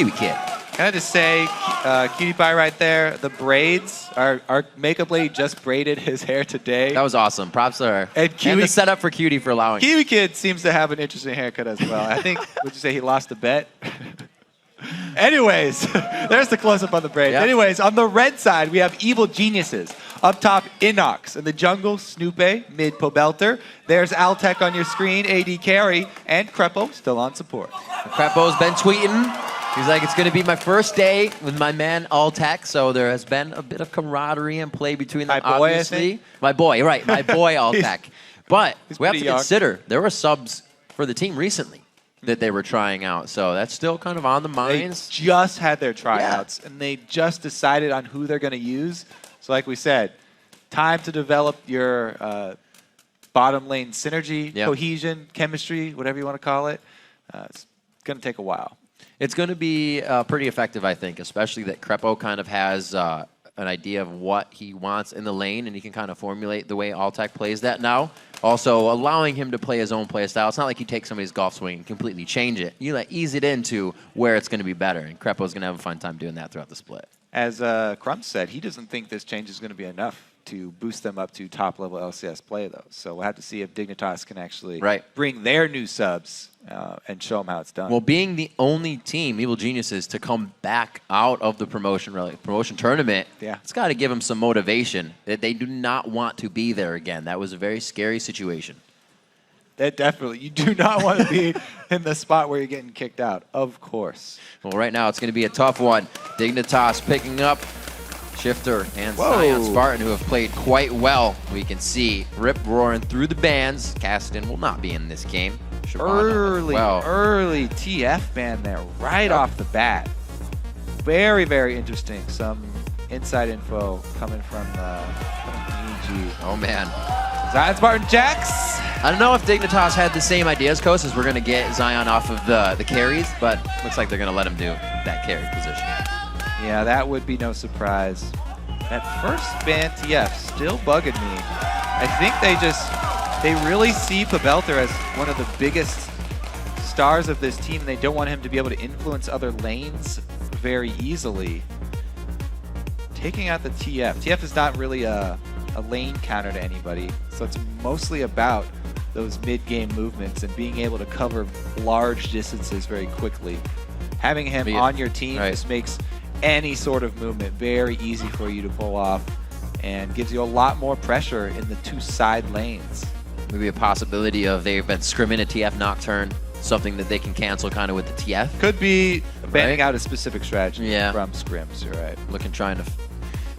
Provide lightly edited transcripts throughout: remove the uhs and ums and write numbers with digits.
Kiwi Kid. Can I just say, Cutie Pie right there, the braids, our makeup lady just braided his hair today. That was awesome. Props to her. And the setup for Cutie for allowing Kiwi Kid seems to have an interesting haircut as well. I think, would you say he lost a bet? Anyways, there's the close-up on the braid. Yep. Anyways, on the red side, we have Evil Geniuses. Up top, Inox. In the jungle, Snoopy, mid Pobelter. There's Altec on your screen, AD Carry, and Crepo still on support. Crepo's been tweeting. He's like, it's going to be my first day with my man Altec, so there has been a bit of camaraderie and play between them, obviously. My boy, right, my boy Altec. But we have to consider, there were subs for the team recently that they were trying out, so that's still kind of on the minds. They just had their tryouts, and they just decided on who they're going to use. So like we said, time to develop your bottom lane synergy, cohesion, chemistry, whatever you want to call it. It's going to take a while. It's going to be pretty effective, I think, especially that Crepo kind of has an idea of what he wants in the lane, and he can kind of formulate the way Altec plays that now. Also, allowing him to play his own play style. It's not like you take somebody's golf swing and completely change it. You ease it into where it's going to be better, and Crepo's going to have a fun time doing that throughout the split. As Crumbs said, he doesn't think this change is going to be enough to boost them up to top-level LCS play, though. So we'll have to see if Dignitas can actually bring their new subs and show them how it's done. Well, being the only team, Evil Geniuses, to come back out of the promotion tournament, it's got to give them some motivation that they do not want to be there again. That was a very scary situation. That definitely. You do not want to be in the spot where you're getting kicked out, of course. Well, right now it's going to be a tough one. Dignitas picking up Shifter and Zion Spartan, who have played quite well. We can see Rip roaring through the bans. Cassidy will not be in this game. Early TF ban there right off the bat. Very, very interesting. Some inside info coming from EG. Oh, man. Zion Spartan Jax. I don't know if Dignitas had the same ideas, Coast, as we're going to get Zion off of the carries, but looks like they're going to let him do that carry position. Yeah, that would be no surprise. That first ban TF still bugging me. I think they really see Pobelter as one of the biggest stars of this team, and they don't want him to be able to influence other lanes very easily. Taking out the TF. TF is not really a lane counter to anybody, so it's mostly about those mid-game movements and being able to cover large distances very quickly. Having him on your team just makes any sort of movement very easy for you to pull off and gives you a lot more pressure in the two side lanes. Maybe a possibility of they've been scrimming a TF Nocturne, something that they can cancel kind of with the TF. Could be banning out a specific strategy from scrims, you're right. Trying to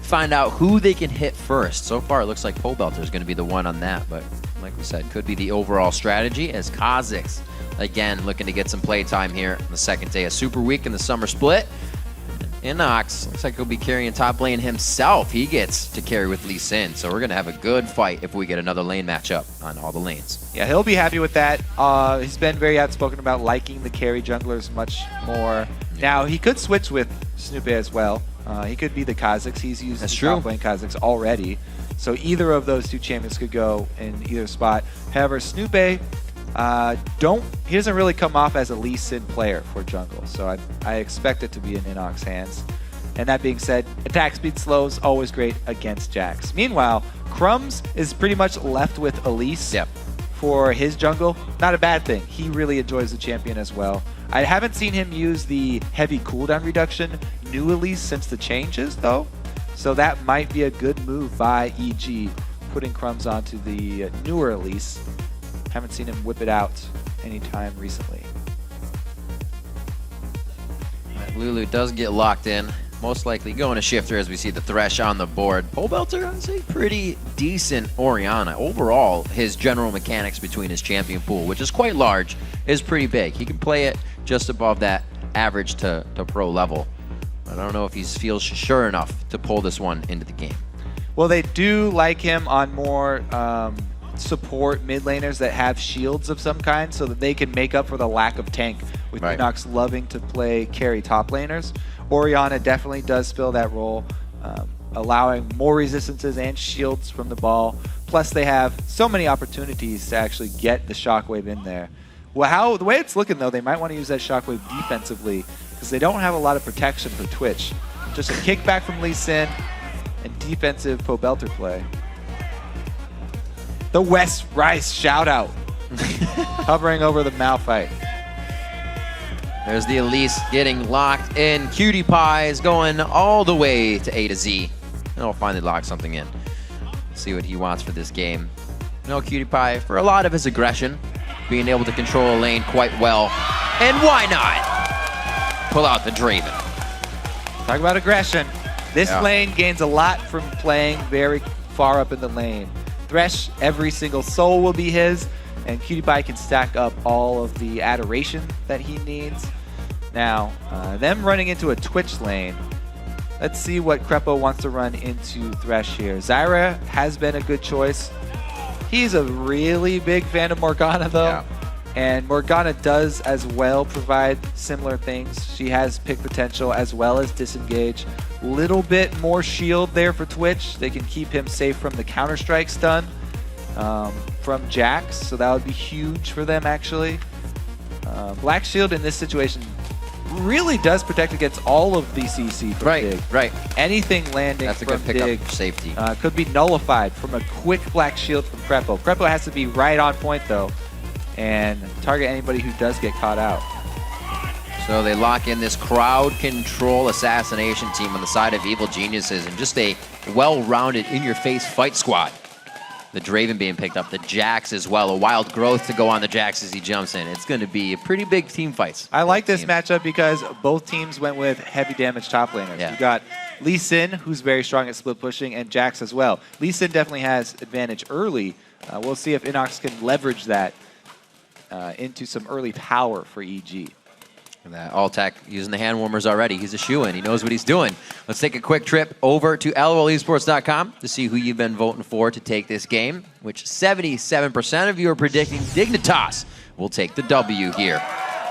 find out who they can hit first. So far, it looks like Pobelter is going to be the one on that, but like we said, could be the overall strategy as Kha'Zix, again, looking to get some play time here on the second day of Super Week in the summer split. Inox looks like he'll be carrying top lane himself. He gets to carry with Lee Sin, so we're going to have a good fight if we get another lane matchup on all the lanes. Yeah, he'll be happy with that. He's been very outspoken about liking the carry junglers much more. Now, he could switch with Snoopy as well. He could be the Kha'Zix. He's used the top lane Kha'Zix already. So either of those two champions could go in either spot. However, Snoopy, he doesn't really come off as a Lee Sin player for jungle, so I expect it to be in Inox hands. And that being said, attack speed slow is always great against Jax. Meanwhile, Crumbs is pretty much left with Elise for his jungle. Not a bad thing. He really enjoys the champion as well. I haven't seen him use the heavy cooldown reduction new Elise since the changes, though. So that might be a good move by EG, putting Crumbs onto the newer Elise. Haven't seen him whip it out anytime recently. Lulu does get locked in. Most likely going to Shifter as we see the Thresh on the board. Pobelter, I'd say pretty decent Orianna. Overall, his general mechanics between his champion pool, which is quite large, is pretty big. He can play it just above that average to pro level. I don't know if he feels sure enough to pull this one into the game. Well, they do like him on more support mid laners that have shields of some kind so that they can make up for the lack of tank, with Inox loving to play carry top laners. Orianna definitely does fill that role, allowing more resistances and shields from the ball. Plus, they have so many opportunities to actually get the Shockwave in there. Well, the way it's looking, though, they might want to use that Shockwave defensively. because they don't have a lot of protection for Twitch. Just a kickback from Lee Sin and defensive Pobelter play. The West Rice shout out. Hovering over the Malphite. There's the Elise getting locked in. Cutie Pie is going all the way to A to Z. And he'll finally lock something in. See what he wants for this game. No, Cutie Pie, for a lot of his aggression, being able to control a lane quite well. And why not pull out the Draven? Talk about aggression. This lane gains a lot from playing very far up in the lane. Thresh, every single soul will be his, and Cutie Pie can stack up all of the adoration that he needs. Now, them running into a Twitch lane. Let's see what Crepo wants to run into Thresh here. Zyra has been a good choice. He's a really big fan of Morgana, though. Yeah. And Morgana does as well provide similar things. She has pick potential as well as disengage. Little bit more shield there for Twitch. They can keep him safe from the Counter-Strike stun from Jax, so that would be huge for them, actually. Black Shield in this situation really does protect against all of the CC from Dig. Right. Anything landing That's a from good pickup Dig for safety. could be nullified from a quick Black Shield from Crepo. Crepo has to be right on point, though, and target anybody who does get caught out. So they lock in this crowd control assassination team on the side of Evil Geniuses and just a well-rounded, in-your-face fight squad. The Draven being picked up, the Jax as well. A wild growth to go on the Jax as he jumps in. It's going to be a pretty big team fights. I like this matchup because both teams went with heavy damage top laners. Yeah. You got Lee Sin, who's very strong at split pushing, and Jax as well. Lee Sin definitely has advantage early. We'll see if Inox can leverage that into some early power for EG. That Alltech using the hand warmers already. He's a shoo-in. He knows what he's doing. Let's take a quick trip over to LOLesports.com to see who you've been voting for to take this game, which 77% of you are predicting Dignitas will take the W here,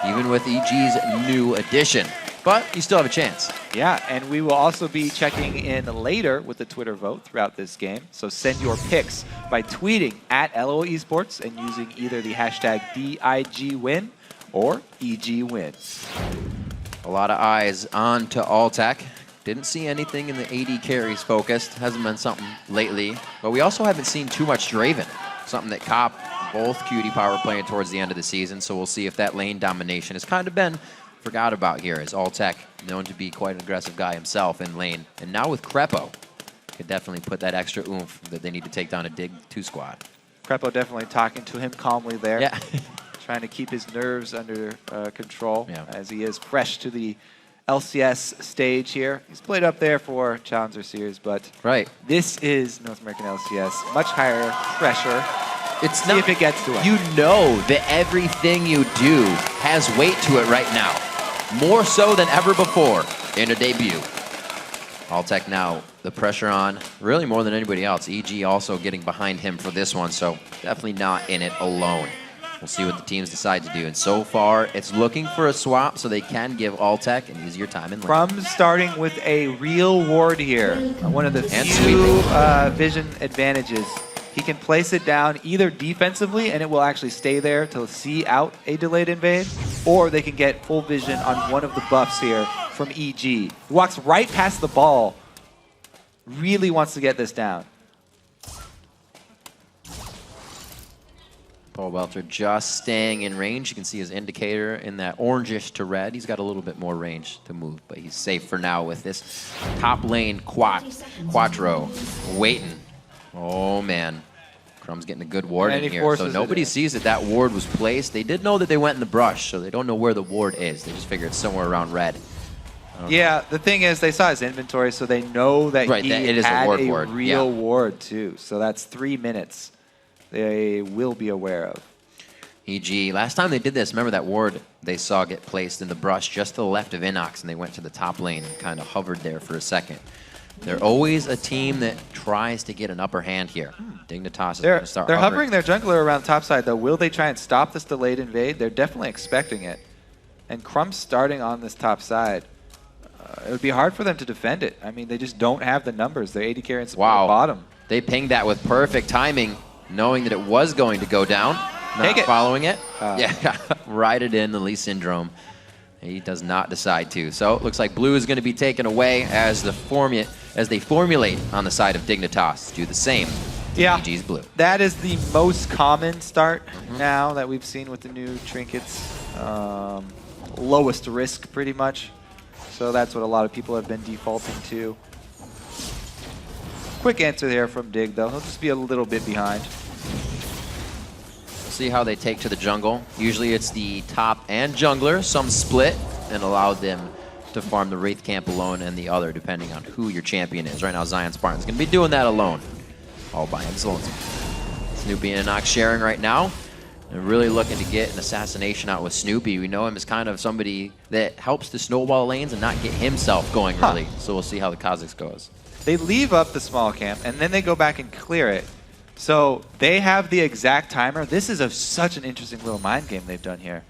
even with EG's new addition. But you still have a chance. Yeah, and we will also be checking in later with the Twitter vote throughout this game. So send your picks by tweeting at LOLesports and using either the hashtag DIGWin or EGWin. A lot of eyes on to Alltech. Didn't see anything in the AD carries focused. Hasn't been something lately. But we also haven't seen too much Draven. Something that Cop, both Cutie Power playing towards the end of the season. So we'll see if that lane domination has kind of been forgot about here, as Alltech, known to be quite an aggressive guy himself in lane. And now with Crepo, could definitely put that extra oomph that they need to take down a Dig 2 squad. Crepo definitely talking to him calmly there. Yeah. Trying to keep his nerves under control as he is fresh to the LCS stage here. He's played up there for Challenger Series, but this is North American LCS. Much higher pressure. It's See if it gets to him. You know that everything you do has weight to it right now. More so than ever before in a debut. Alltech now, the pressure on, really more than anybody else. EG also getting behind him for this one, so definitely not in it alone. We'll see what the teams decide to do. And so far, it's looking for a swap so they can give Alltech an easier time in lane. From starting with a real ward here, one of the few vision advantages. He can place it down either defensively, and it will actually stay there to see out a delayed invade, or they can get full vision on one of the buffs here from EG. He walks right past the ball. Really wants to get this down. Pobelter just staying in range. You can see his indicator in that orangish to red. He's got a little bit more range to move, but he's safe for now with this top lane Quattro waiting. Oh, man. Crumb's getting a good ward in here. So nobody sees that that ward was placed. They did know that they went in the brush, so they don't know where the ward is. They just figure it's somewhere around red. Yeah, the thing is, they saw his inventory, so they know that he had a real ward, too. So that's 3 minutes they will be aware of. EG, last time they did this, remember that ward they saw get placed in the brush just to the left of Inox, and they went to the top lane and kind of hovered there for a second. They're always a team that tries to get an upper hand here. Dignitas is going to start hovering their jungler around topside, though. Will they try and stop this delayed invade? They're definitely expecting it. And Crumb's starting on this top side. It would be hard for them to defend it. I mean, they just don't have the numbers. They're AD carrying support at bottom. They pinged that with perfect timing, knowing that it was going to go down. Not following it. Yeah, ride it in, the Lee Syndrome. He does not decide to. So it looks like blue is going to be taken away as they formulate on the side of Dignitas. Do the same. Yeah, EG's blue. That is the most common start now that we've seen with the new trinkets. Lowest risk, pretty much. So that's what a lot of people have been defaulting to. Quick answer there from Dig, though. He'll just be a little bit behind. See how they take to the jungle. Usually it's the top and jungler. Some split and allow them to farm the Wraith camp alone and the other, depending on who your champion is. Right now, Zion Spartan's going to be doing that alone. All by himself. Snoopy and Inox sharing right now. And really looking to get an assassination out with Snoopy. We know him as kind of somebody that helps to snowball lanes and not get himself going early. So we'll see how the Kazakhs goes. They leave up the small camp, and then they go back and clear it. So they have the exact timer. This is such an interesting little mind game they've done here.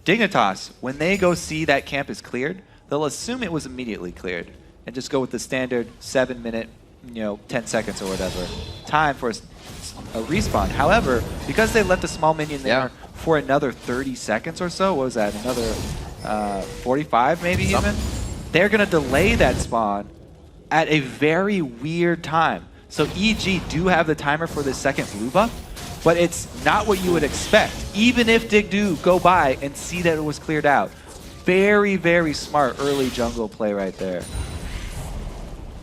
Dignitas, when they go see that camp is cleared, they'll assume it was immediately cleared and just go with the standard 7-minute, 10 seconds or whatever time for a respawn. However, because they left a small minion there for another 30 seconds or so, what was that, another 45 maybe even? They're going to delay that spawn at a very weird time. So EG do have the timer for the second blue buff, but it's not what you would expect, even if Dig do go by and see that it was cleared out. Very, very smart early jungle play right there.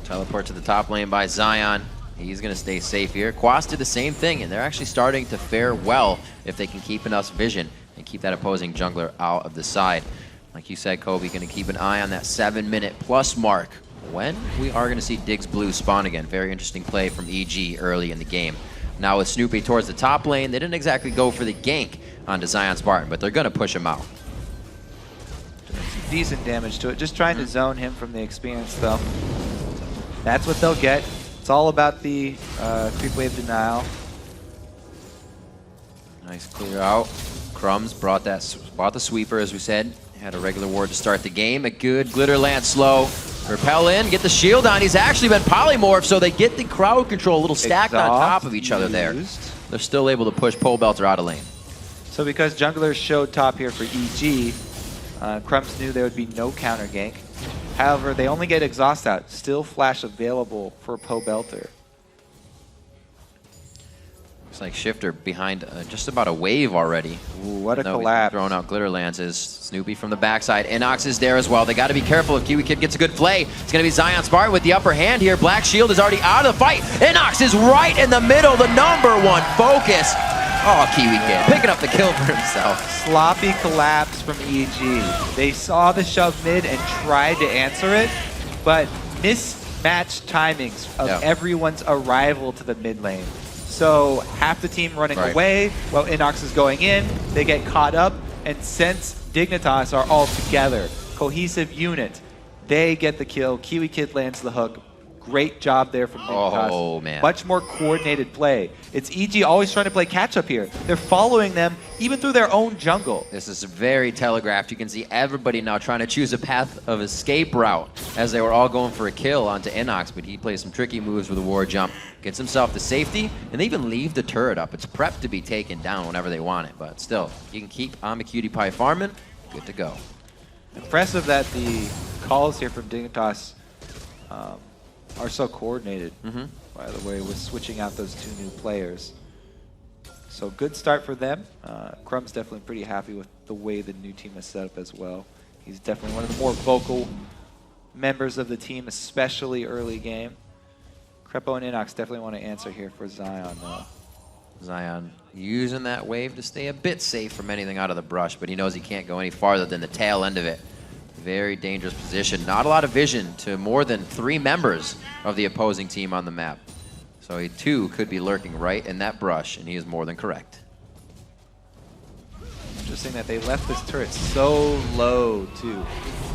Teleport to the top lane by Zion. He's going to stay safe here. Quas did the same thing, and they're actually starting to fare well if they can keep enough vision and keep that opposing jungler out of the side. Like you said, Kobe, going to keep an eye on that 7-minute plus mark when we are going to see Dig's blue spawn again. Very interesting play from EG early in the game. Now with Snoopy towards the top lane, they didn't exactly go for the gank onto Zion Spartan, but they're going to push him out. Decent damage to it. Just trying to zone him from the experience, though. That's what they'll get. It's all about the creep wave denial. Nice clear out. Crumbs brought the sweeper, as we said. Had a regular ward to start the game. A good glitter lance slow. Repel in, get the shield on. He's actually been polymorphed, so they get the crowd control a little stacked on top of each other there. They're still able to push Pole Belter out of lane. So because junglers showed top here for EG, Crumbs knew there would be no counter gank. However, they only get exhaust out. Still flash available for Poe Belter. Looks like Shifter behind just about a wave already. Ooh, what a collapse. Throwing out glitter lances. Snoopy from the backside. Inox is there as well. They got to be careful if Kiwi Kid gets a good play. It's going to be Zion Spartan with the upper hand here. Black Shield is already out of the fight. Inox is right in the middle. The #1 focus. Oh, Kiwi Kid picking up the kill for himself. Sloppy collapse from EG. They saw the shove mid and tried to answer it, but mismatched timings of everyone's arrival to the mid lane. So half the team running away while Inox is going in. They get caught up, and since Dignitas are all together, cohesive unit, they get the kill. Kiwi Kid lands the hook. Great job there from Dignitas. Oh, man. Much more coordinated play. It's EG always trying to play catch-up here. They're following them even through their own jungle. This is very telegraphed. You can see everybody now trying to choose a path of escape route as they were all going for a kill onto Inox, but he plays some tricky moves with a war jump, gets himself to safety, and they even leave the turret up. It's prepped to be taken down whenever they want it, but still, you can keep on the cutie pie farming, good to go. Impressive that the calls here from Dignitas are so coordinated, by the way, with switching out those two new players. So good start for them. Crumb's definitely pretty happy with the way the new team is set up as well. He's definitely one of the more vocal members of the team, especially early game. Crepo and Inox definitely want to answer here for Zion, though. Zion using that wave to stay a bit safe from anything out of the brush, but he knows he can't go any farther than the tail end of it. Very dangerous position. Not a lot of vision to more than 3 members of the opposing team on the map. So he too could be lurking right in that brush, and he is more than correct. Interesting that they left this turret so low, too.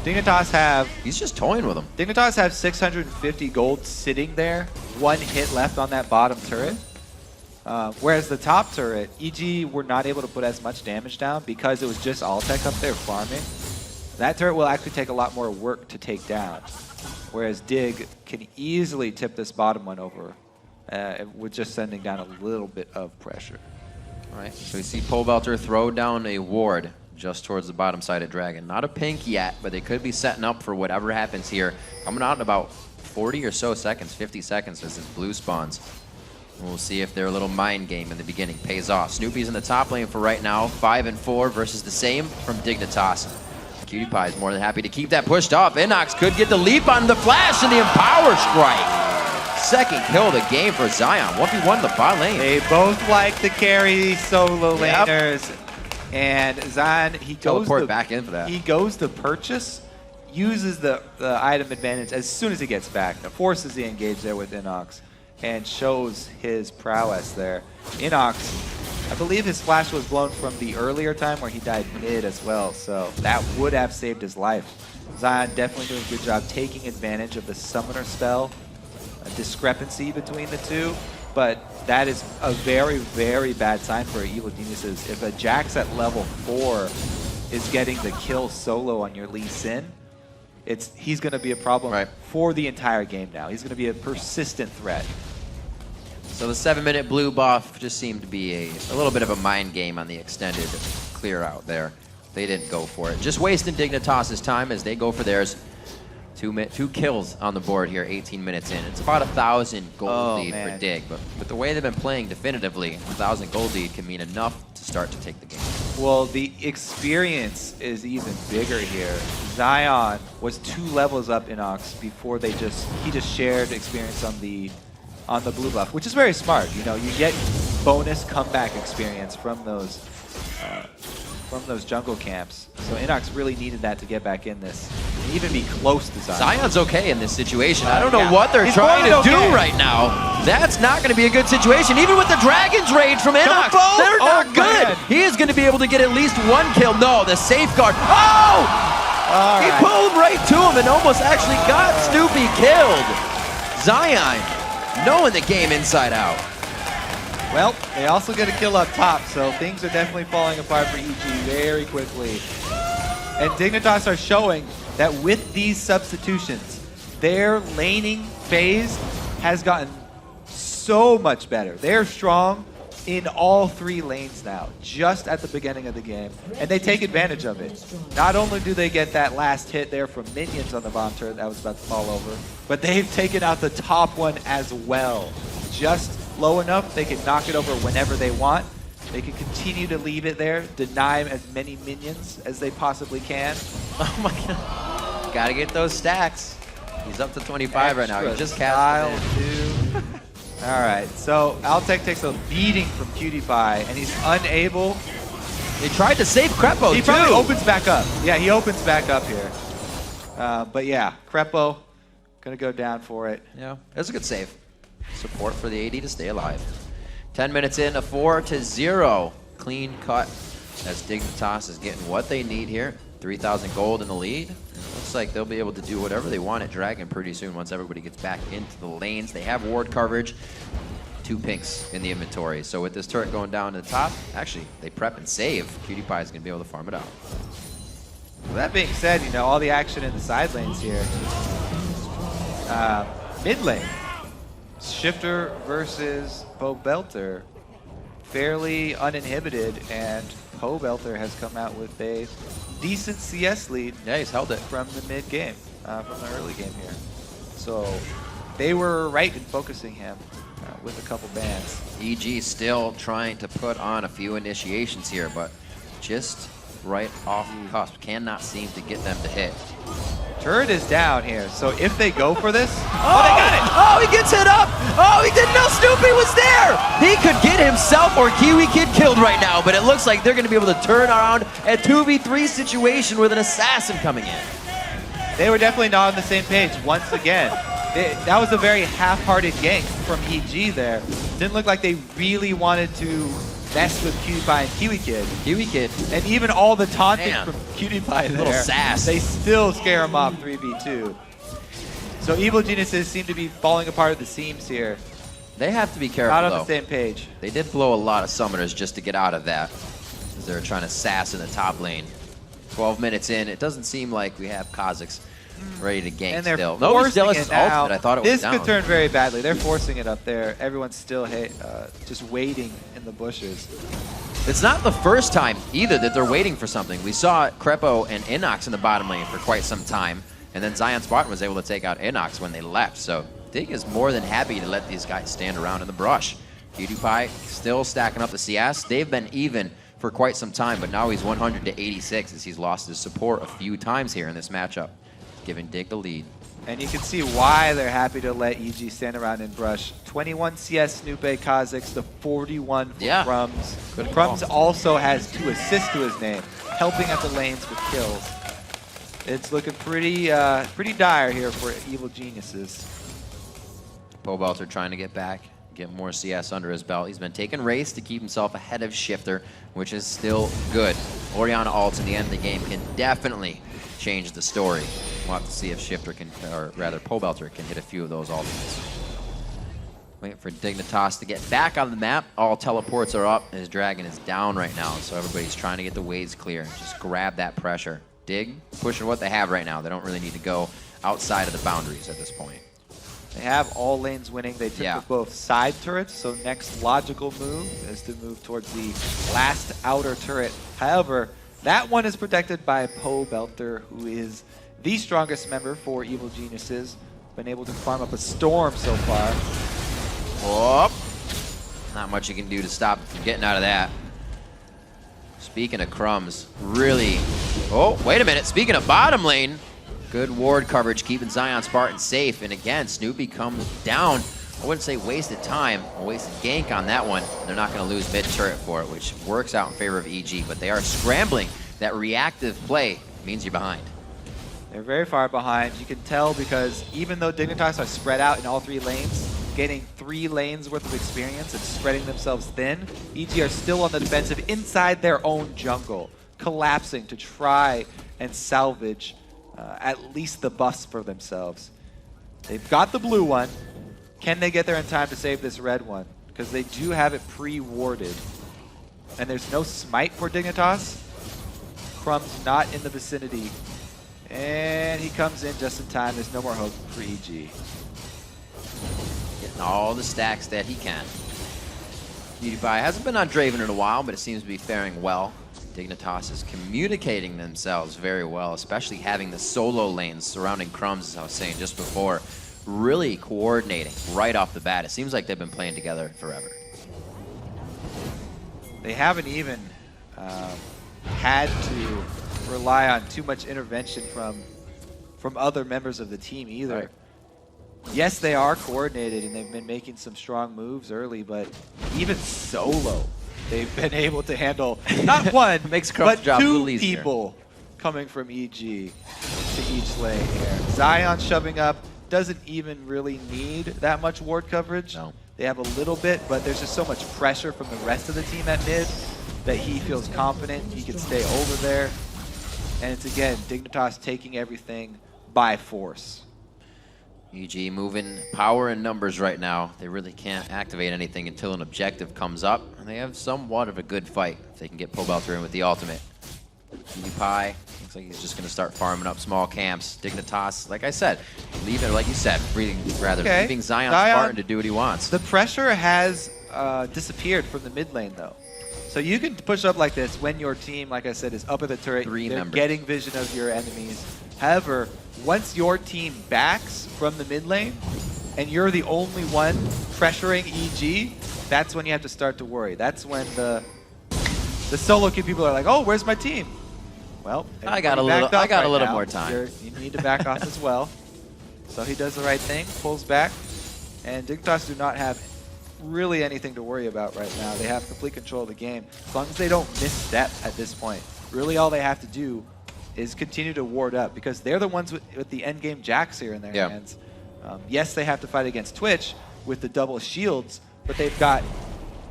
Dignitas have... He's just toying with them. Dignitas have 650 gold sitting there. 1 hit left on that bottom turret. Whereas the top turret, EG were not able to put as much damage down because it was just Altec up there farming. That turret will actually take a lot more work to take down. Whereas Dig can easily tip this bottom one over with just sending down a little bit of pressure. All right, so we see Pole Belter throw down a ward just towards the bottom side of Dragon. Not a pink yet, but they could be setting up for whatever happens here. Coming out in about 40 or so seconds, 50 seconds as this blue spawns. We'll see if their little mind game in the beginning pays off. Snoopy's in the top lane for right now, 5 and 4 versus the same from Dignitas. Cutie Pie is more than happy to keep that pushed off. Inox could get the leap on the flash and the Empower Strike. Second kill of the game for Zion. 1v1 the bot lane. They both like the carry solo laners. And Zion, he goes back in for that. He goes to purchase, uses the item advantage as soon as he gets back. Forces the engage there with Inox and shows his prowess there. Inox, I believe his flash was blown from the earlier time where he died mid as well, so that would have saved his life. Zion definitely doing a good job taking advantage of the summoner spell, a discrepancy between the two, but that is a very, very bad sign for Evil Geniuses. If a Jax at level 4 is getting the kill solo on your Lee Sin, he's going to be a problem for the entire game now. He's going to be a persistent threat. So the 7-minute blue buff just seemed to be a little bit of a mind game on the extended clear out there. They didn't go for it. Just wasting Dignitas' time as they go for theirs. 2 kills on the board here, 18 minutes in. It's about 1,000 gold lead for Dig, but with the way they've been playing definitively, 1,000 gold lead can mean enough to start to take the game. Well, the experience is even bigger here. Zion was 2 levels up Inox before he just shared experience on the blue buff, which is very smart. You know, you get bonus comeback experience from those jungle camps. So Inox really needed that to get back in this, and even be close to Zion. Zion's okay in this situation. I don't know what they're trying to do right now. That's not going to be a good situation. Even with the Dragon's Rage from Inox, they're not good. Man. He is going to be able to get at least 1 kill. No, the safeguard. Oh! He pulled right to him and almost actually got Snoopy killed. Zion knowing the game inside out. Well, they also get a kill up top, so things are definitely falling apart for EG very quickly. And Dignitas are showing that with these substitutions, their laning phase has gotten so much better. They're strong in all 3 lanes now, just at the beginning of the game, and they take advantage of it. Not only do they get that last hit there from minions on the bomb turret that was about to fall over, but they've taken out the top one as well. Just low enough they can knock it over whenever they want. They can continue to leave it there, deny as many minions as they possibly can. Oh my god. Gotta get those stacks. He's up to 25 right now. He just cast it. Alright, so Altec takes a beating from Cutie Pie, and he's unable. They tried to save Crepo, He probably opens back up. Yeah, he opens back up here. But yeah, Crepo gonna go down for it. Yeah, that's a good save. Support for the AD to stay alive. 10 minutes in, a 4-0. Clean cut as Dignitas is getting what they need here. 3,000 gold in the lead. Looks like they'll be able to do whatever they want at Dragon pretty soon once everybody gets back into the lanes. They have ward coverage. 2 pinks in the inventory. So with this turret going down to the top, actually, they prep and save. Cutie Pie is going to be able to farm it out. Well, that being said, you know, all the action in the side lanes here. Mid lane. Shifter versus Pobelter, fairly uninhibited, and Pobelter has come out with a decent CS lead. Yeah, he's held it from the mid game, from the early game here. So they were right in focusing him with a couple bans. EG still trying to put on a few initiations here, but just right off the cusp. Cannot seem to get them to hit. Turret is down here, so if they go for this... Oh, they got it! Oh, he gets hit up! Oh, he didn't know Snoopy was there! He could get himself or Kiwi Kid killed right now, but it looks like they're going to be able to turn around a 2v3 situation with an assassin coming in. They were definitely not on the same page once again. That was a very half-hearted gank from EG there. Didn't look like they really wanted to mess with Cutie Pie and Kiwi Kid. Kiwi Kid. And even all the taunting from Cutie Pie there. Little sass. They still scare him off 3v2. So Evil Geniuses seem to be falling apart at the seams here. They have to be careful, Not on the same page. They did blow a lot of summoners just to get out of that, as they were trying to sass in the top lane. 12 minutes in, it doesn't seem like we have Kazakhs ready to gank and they're still. Forcing it now. I thought it was down. This could turn very badly. They're forcing it up there. Everyone's still just waiting in the bushes. It's not the first time either that they're waiting for something. We saw Crepo and Inox in the bottom lane for quite some time, and then Zion Spartan was able to take out Inox when they left. So Dig is more than happy to let these guys stand around in the brush. PewDiePie still stacking up the CS. They've been even for quite some time, but now he's 100 to 86 as he's lost his support a few times here in this matchup, giving Dig the lead. And you can see why they're happy to let EG stand around in brush. 21 CS Snoopy Kha'Zix, the 41 for Crumbs. Crumbs also has 2 assists to his name, helping at the lanes with kills. It's looking pretty dire here for Evil Geniuses. Pobelter trying to get back, get more CS under his belt. He's been taking race to keep himself ahead of Shifter, which is still good. Orianna ults in the end of the game can definitely change the story. We'll have to see if Shifter can, or rather Pobelter can hit a few of those ultimates. Waiting for Dignitas to get back on the map. All teleports are up, and his dragon is down right now, so everybody's trying to get the waves clear. Just grab that pressure. Dig, pushing what they have right now. They don't really need to go outside of the boundaries at this point. They have all lanes winning. They took with both side turrets, so next logical move is to move towards the last outer turret. However, that one is protected by Pobelter, who is the strongest member for Evil Geniuses. Been able to farm up a storm so far. Oh, not much you can do to stop him from getting out of that. Speaking of Crumbs, really... Oh, wait a minute. Speaking of bottom lane, good ward coverage, keeping Zion Spartan safe. And again, Snoopy comes down. I wouldn't say wasted time, a wasted gank on that one. They're not going to lose mid turret for it, which works out in favor of EG. But they are scrambling. That reactive play means you're behind. They're very far behind. You can tell because even though Dignitas are spread out in all 3 lanes, getting 3 lanes worth of experience and spreading themselves thin, EG are still on the defensive inside their own jungle, collapsing to try and salvage at least the buffs for themselves. They've got the blue one. Can they get there in time to save this red one? Because they do have it pre-warded. And there's no smite for Dignitas. Crumb's not in the vicinity. And he comes in just in time. There's no more hope for EG. Getting all the stacks that he can. PewDiePie hasn't been on Draven in a while, but it seems to be faring well. Dignitas is communicating themselves very well, especially having the solo lanes surrounding Crumbs, as I was saying just before. Really coordinating right off the bat. It seems like they've been playing together forever. They haven't even had to rely on too much intervention from other members of the team either. Right. Yes, they are coordinated and they've been making some strong moves early, but even solo, they've been able to handle not one, but 2 people coming from EG to each lane here. Zion shoving up, doesn't even really need that much ward coverage. No. They have a little bit, but there's just so much pressure from the rest of the team at mid that he feels confident he can stay over there. And it's again, Dignitas taking everything by force. EG moving power and numbers right now. They really can't activate anything until an objective comes up. And they have somewhat of a good fight if they can get Pobelter in with the ultimate. PewDiePie looks like he's just going to start farming up small camps. Dignitas, like I said, leaving, like you said, leaving Zion Spartan to do what he wants. The pressure has disappeared from the mid lane, though. So you can push up like this when your team, like I said, is up at the turret. They're getting vision of your enemies. However, once your team backs from the mid lane and you're the only one pressuring EG, that's when you have to start to worry. That's when the solo queue people are like, "Oh, where's my team?" Well, I got a little more time. You need to back off as well. So he does the right thing, pulls back, and Dignitas do not have really anything to worry about right now. They have complete control of the game. As long as they don't misstep at this point, really all they have to do is continue to ward up because they're the ones with the end game jacks here in their hands. Yes, they have to fight against Twitch with the double shields, but they've got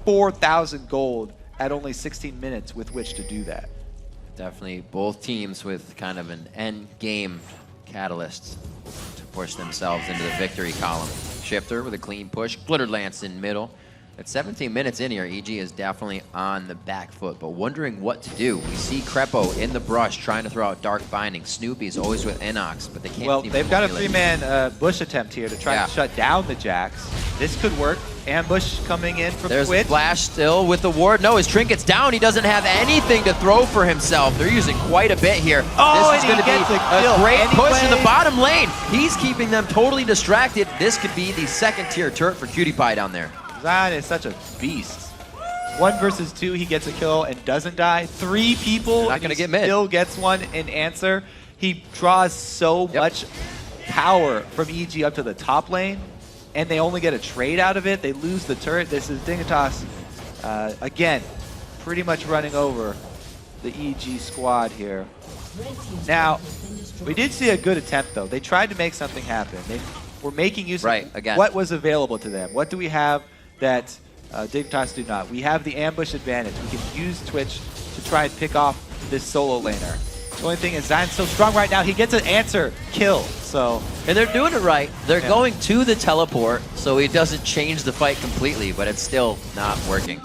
4,000 gold at only 16 minutes with which to do that. Definitely both teams with kind of an end game catalyst to push themselves into the victory column. Shifter with a clean push, Glitter Lance in middle. At 17 minutes in here, EG is definitely on the back foot, but wondering what to do. We see Crepo in the brush trying to throw out Dark Binding. Snoopy's always with Inox, but they can't. Well, they've got a 3-man bush attempt here to try to shut down the Jax. This could work. Ambush coming in from There's Twitch. a flash still with the ward. No, his trinket's down. He doesn't have anything to throw for himself. They're using quite a bit here. Oh, this is going to be a great push in the bottom lane. He's keeping them totally distracted. This could be the second-tier turret for Cutie Pie down there. Zion is such a beast. 1 versus 2, he gets a kill and doesn't die. 3 people, not gonna get mid. Still gets one in answer. He draws so much power from EG up to the top lane, and they only get a trade out of it. They lose the turret. This is Dignitas, again, pretty much running over the EG squad here. Now, we did see a good attempt, though. They tried to make something happen. They were making use of what was available to them. What do we have that Dignitas do not? We have the ambush advantage. We can use Twitch to try and pick off this solo laner. The only thing is Zion's so strong right now, he gets an answer kill. So, and they're doing it right. They're going to the teleport, so it doesn't change the fight completely, but it's still not working.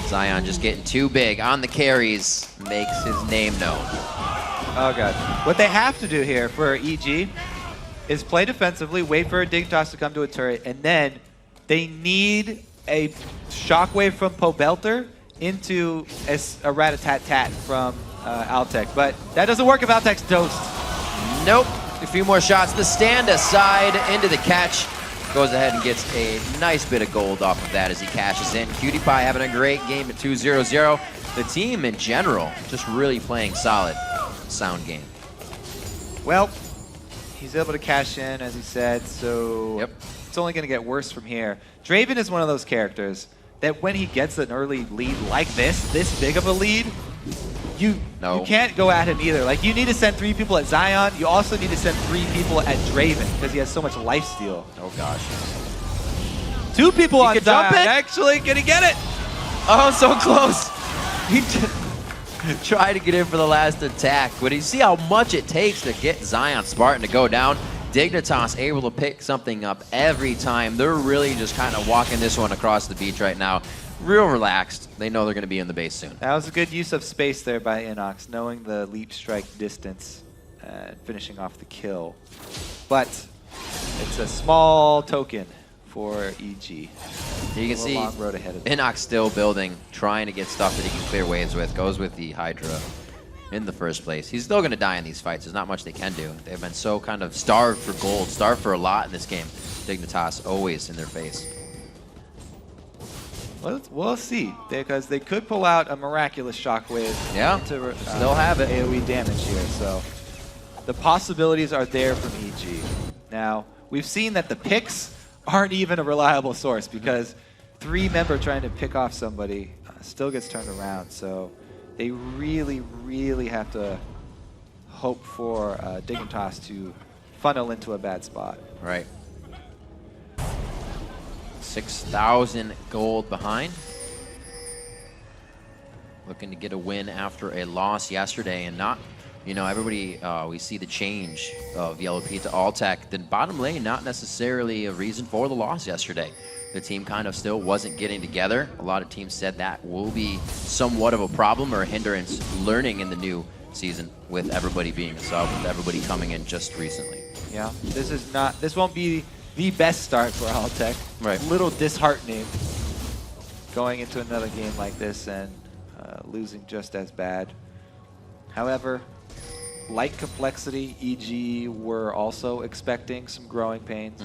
Zion just getting too big on the carries, makes his name known. Oh god. What they have to do here for EG is play defensively, wait for Dignitas to come to a turret, and then they need a shockwave from Pobelter into a rat-a-tat-tat from Altec. But that doesn't work if Altec's dosed. Nope. A few more shots. The stand aside into the catch. Goes ahead and gets a nice bit of gold off of that as he cashes in. Cutie Pie having a great game at 2-0-0. The team in general just really playing solid. Sound game. Well, he's able to cash in, as he said, so it's only going to get worse from here. Draven is one of those characters that when he gets an early lead like this big of a lead, you can't go at him either. Like, you need to send 3 people at Zion. You also need to send 3 people at Draven because he has so much lifesteal. Oh, gosh. 2 people on Zion. Jump it. Actually, can he get it? Oh, so close. He tried to get in for the last attack, but you see how much it takes to get Zion Spartan to go down. Dignitas able to pick something up every time. They're really just kind of walking this one across the beach right now. Real relaxed. They know they're going to be in the base soon. That was a good use of space there by Inox, knowing the leap strike distance and finishing off the kill. But it's a small token for EG. You can see long road ahead of them. Inox still building, trying to get stuff that he can clear waves with. Goes with the Hydra in the first place. He's still going to die in these fights. There's not much they can do. They've been so kind of starved for gold, starved for a lot in this game. Dignitas always in their face. We'll see, because they could pull out a miraculous shockwave. Yeah, to still have it. AoE damage here, so the possibilities are there from EG. Now, we've seen that the picks aren't even a reliable source because 3-member trying to pick off somebody still gets turned around, so they really, really have to hope for Dignitas to funnel into a bad spot. Right. 6,000 gold behind. Looking to get a win after a loss yesterday, and not, you know, everybody, we see the change of Yellow Pete to Altec. The bottom lane, not necessarily a reason for the loss yesterday. The team kind of still wasn't getting together. A lot of teams said that will be somewhat of a problem or a hindrance learning in the new season with everybody being a sub, with everybody coming in just recently. Yeah, this won't be the best start for Altec. Right. A little disheartening going into another game like this and losing just as bad. However, like Complexity, EG were also expecting some growing pains.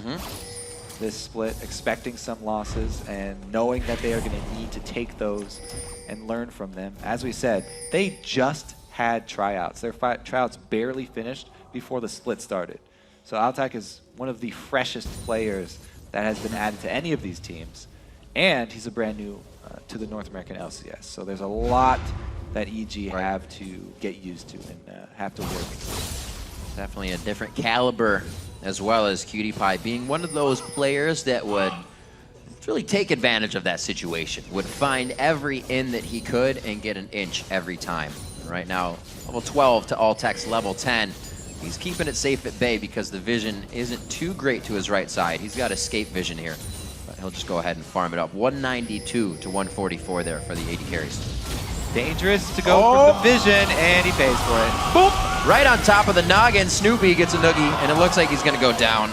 This split, expecting some losses and knowing that they are going to need to take those and learn from them. As we said, they just had tryouts. Their tryouts barely finished before the split started. So Altec is one of the freshest players that has been added to any of these teams. And he's a brand new to the North American LCS. So there's a lot that EG have to get used to and have to work. Definitely a different caliber, as well as Cutie Pie being one of those players that would really take advantage of that situation, would find every in that he could and get an inch every time. Right now, level 12 to Altec's level 10. He's keeping it safe at bay because the vision isn't too great to his right side. He's got escape vision here, but he'll just go ahead and farm it up. 192 to 144 there for the 80 carries. Dangerous to go for the vision, and he pays for it. Boop! Right on top of the noggin, Snoopy gets a noogie, and it looks like he's going to go down.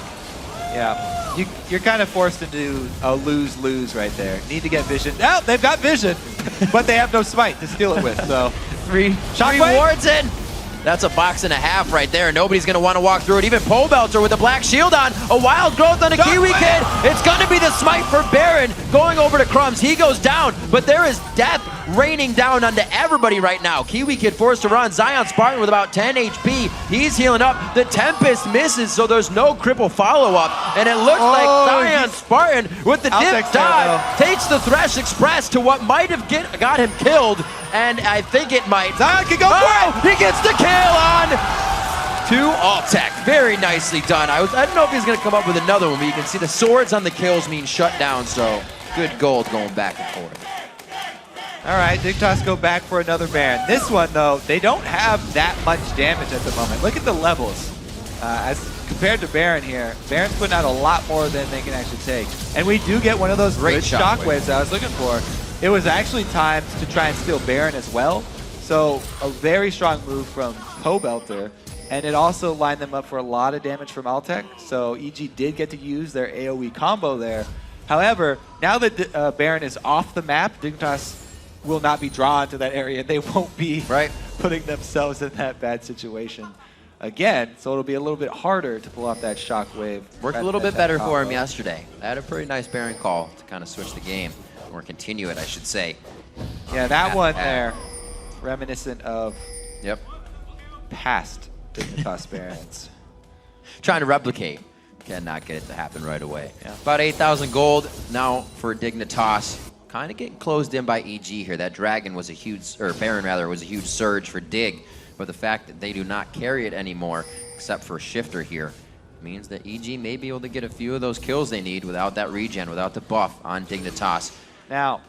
Yeah. You're kind of forced into a lose-lose right there. Need to get vision. Oh, they've got vision, but they have no smite to steal it with. So three wards in. That's a box and a half right there. Nobody's going to want to walk through it. Even Pobelter with the black shield on. A wild growth on a Kiwi Kid. It's going to be the smite for Baron going over to Crumbs. He goes down, but there is death raining down onto everybody right now. Kiwi Kid forced to run. Zion Spartan with about 10 HP. He's healing up. The Tempest misses, so there's no cripple follow-up. And it looks like Zion Spartan with the dip dive takes the Thresh Express to what might have got him killed. And I think it might. Zion can go for it! He gets the kill on to Altec. Very nicely done. I don't know if he's going to come up with another one, but you can see the swords on the kills mean shut down, so good gold going back and forth. All right, Dignitas go back for another Baron. This one, though, they don't have that much damage at the moment. Look at the levels. As compared to Baron here, Baron's putting out a lot more than they can actually take. And we do get one of those great shockwaves I was looking for. It was actually timed to try and steal Baron as well. So a very strong move from Pobelter. And it also lined them up for a lot of damage from Altec. So EG did get to use their AoE combo there. However, now that Baron is off the map, Dignitas will not be drawn to that area. They won't be putting themselves in that bad situation again. So it'll be a little bit harder to pull off that shockwave. Worked a little bit better for him yesterday. I had a pretty nice Baron call to kind of switch the game. Or continue it, I should say. Yeah, that one there, reminiscent of past Dignitas Barons. Trying to replicate. Cannot get it to happen right away. Yeah. About 8,000 gold now for Dignitas. Kind of getting closed in by EG here. That Dragon was a huge, or Baron rather, was a huge surge for Dig. But the fact that they do not carry it anymore, except for Shifter here, means that EG may be able to get a few of those kills they need without that regen, without the buff on Dignitas. Now,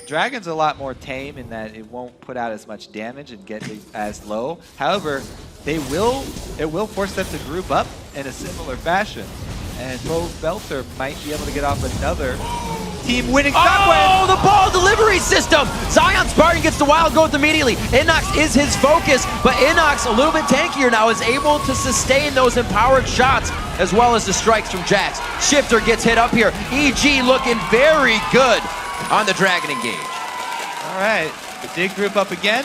Dragon's a lot more tame in that it won't put out as much damage and get as low. However, it will force them to group up in a similar fashion. And Pobelter might be able to get off another team-winning shockwave. Oh, the ball delivery system! Zion Spartan gets the wild growth immediately. Inox is his focus, but Inox, a little bit tankier now, is able to sustain those empowered shots as well as the strikes from Jax. Shifter gets hit up here. EG looking very good on the Dragon engage. All right, the Dig group up again.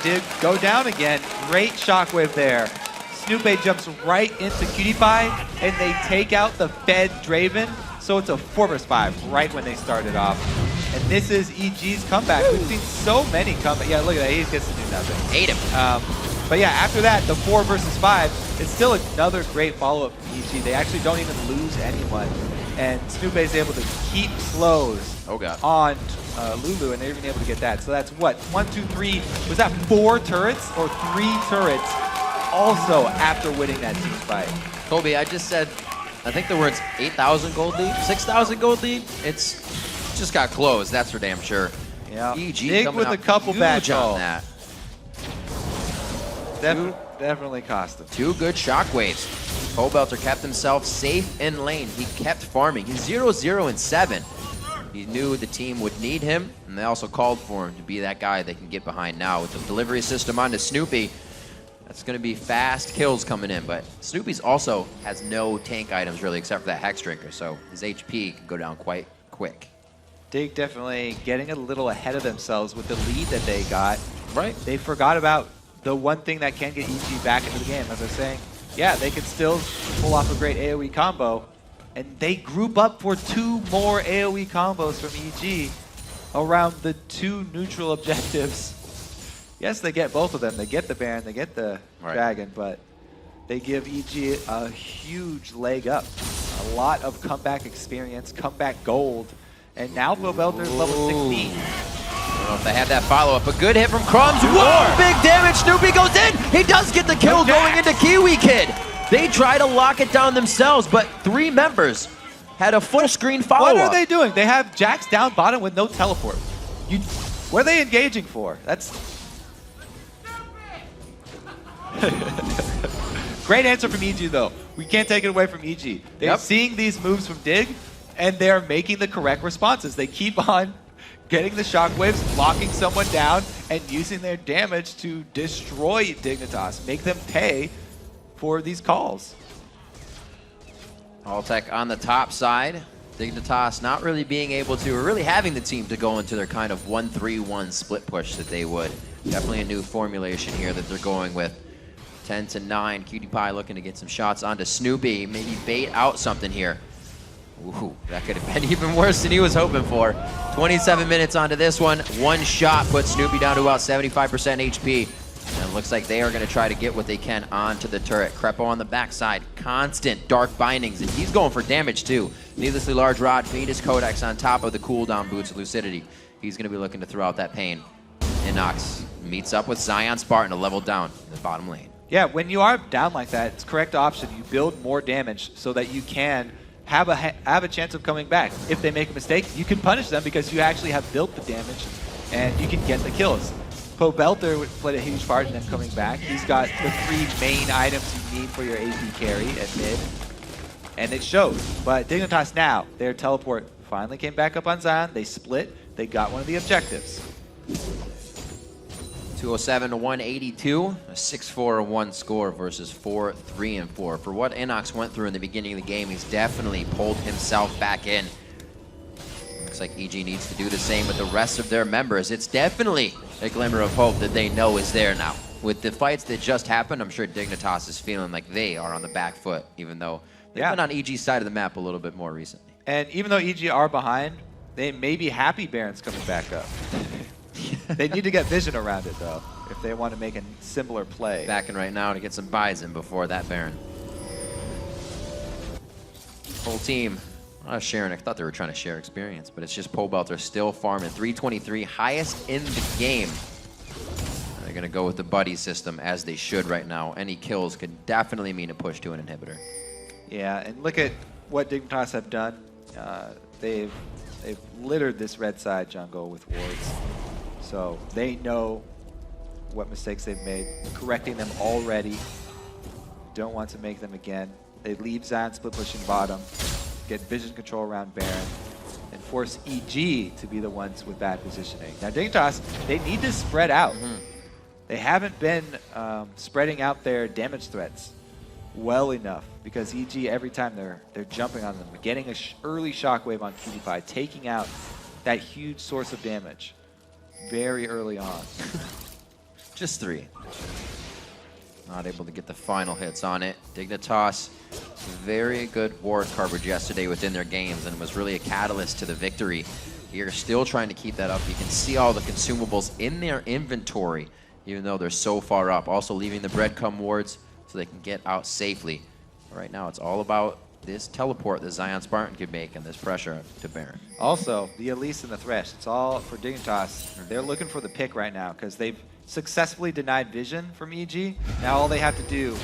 Dig go down again. Great shockwave there. Snoopy jumps right into QtPie, and they take out the fed Draven. So it's a 4 vs 5 right when they started off. And this is EG's comeback. We've seen so many comebacks. Yeah, look at that. He gets to do nothing. Ate him. But yeah, after that, the 4 vs 5, it's still another great follow-up from EG. They actually don't even lose anyone. And Snoopy is able to keep slows on Lulu, and they're even able to get that. So that's what? 1, 2, 3. Was that 4 turrets or 3 turrets also after winning that team fight? Kobe, I just said, I think the words 8,000 gold lead, 6,000 gold lead. It's just got closed, that's for damn sure. Yeah, EG Dig with a couple bad on that. Definitely cost him. 2 good shockwaves. Pobelter kept himself safe in lane. He kept farming. He's 0-0 and 7. He knew the team would need him, and they also called for him to be that guy they can get behind now. With the delivery system onto Snoopy, that's going to be fast kills coming in, but Snoopy's also has no tank items really except for that Hex Drinker, so his HP can go down quite quick. Dig definitely getting a little ahead of themselves with the lead that they got. Right. They forgot about the one thing that can get EG back into the game. As I was saying, yeah, they could still pull off a great AoE combo, and they group up for 2 more AoE combos from EG around the 2 neutral objectives. Yes, they get both of them. They get the Baron, they get the Dragon, but they give EG a huge leg up. A lot of comeback experience, comeback gold, and now Pobelter is level 16. I don't know if they have that follow-up. A good hit from Crumbs. Whoa, big damage. Snoopy goes in. He does get the kill going into Kiwi Kid. They try to lock it down themselves, but 3 members had a full screen follow-up. What are they doing? They have Jax down bottom with no teleport. What are they engaging for? That's... Great answer from EG, though. We can't take it away from EG. They're seeing these moves from Dig, and they're making the correct responses. They keep on getting the shockwaves, locking someone down, and using their damage to destroy Dignitas, make them pay for these calls. Alltech on the top side. Dignitas not really being able to, or really having the team to go into their kind of 1-3-1 split push that they would. Definitely a new formulation here that they're going with. 10 to 9. Cutie Pie looking to get some shots onto Snoopy. Maybe bait out something here. Ooh, that could have been even worse than he was hoping for. 27 minutes onto this one. One shot puts Snoopy down to about 75% HP. And it looks like they are going to try to get what they can onto the turret. Crepo on the backside. Constant dark bindings, and he's going for damage too. Needlessly large rod, Venus Codex on top of the cooldown boots of Lucidity. He's going to be looking to throw out that pain. Inox meets up with Zion Spartan to level down in the bottom lane. Yeah, when you are down like that, it's correct option. You build more damage so that you can have a chance of coming back. If they make a mistake, you can punish them because you actually have built the damage and you can get the kills. Pobelter played a huge part in them coming back. He's got the 3 main items you need for your AP carry at mid, and it shows. But Dignitas now, their teleport finally came back up on Zion. They split. They got one of the objectives. 207 to 182, a 6-4-1 score versus 4-3-4. For what Inox went through in the beginning of the game, he's definitely pulled himself back in. Looks like EG needs to do the same with the rest of their members. It's definitely a glimmer of hope that they know is there now. With the fights that just happened, I'm sure Dignitas is feeling like they are on the back foot, even though they've been on EG's side of the map a little bit more recently. And even though EG are behind, they may be happy Baron's coming back up. They need to get vision around it, though, if they want to make a similar play. Backing right now to get some buys in before that Baron. Whole team sharing. I thought they were trying to share experience, but it's just Pobelter still farming. 323, highest in the game. They're going to go with the buddy system, as they should right now. Any kills could definitely mean a push to an inhibitor. Yeah, and look at what Dignitas have done. They've littered this red side jungle with wards. So they know what mistakes they've made, correcting them already. Don't want to make them again. They leave Zion split pushing bottom, get vision control around Baron, and force EG to be the ones with bad positioning. Now Dignitas, they need to spread out. They haven't been spreading out their damage threats well enough, because EG, every time they're jumping on them, getting an early shockwave on Cutie Pie, taking out that huge source of damage very early on. Just 3. Not able to get the final hits on it. Dignitas, very good ward coverage yesterday within their games, and was really a catalyst to the victory. Here, still trying to keep that up. You can see all the consumables in their inventory, even though they're so far up. Also leaving the breadcrumb wards so they can get out safely. Right now, it's all about this teleport that Zion Spartan could make and this pressure to Baron. Also, the Elise and the Thresh, it's all for Dignitas. They're looking for the pick right now because they've successfully denied vision from EG. Now all they have to do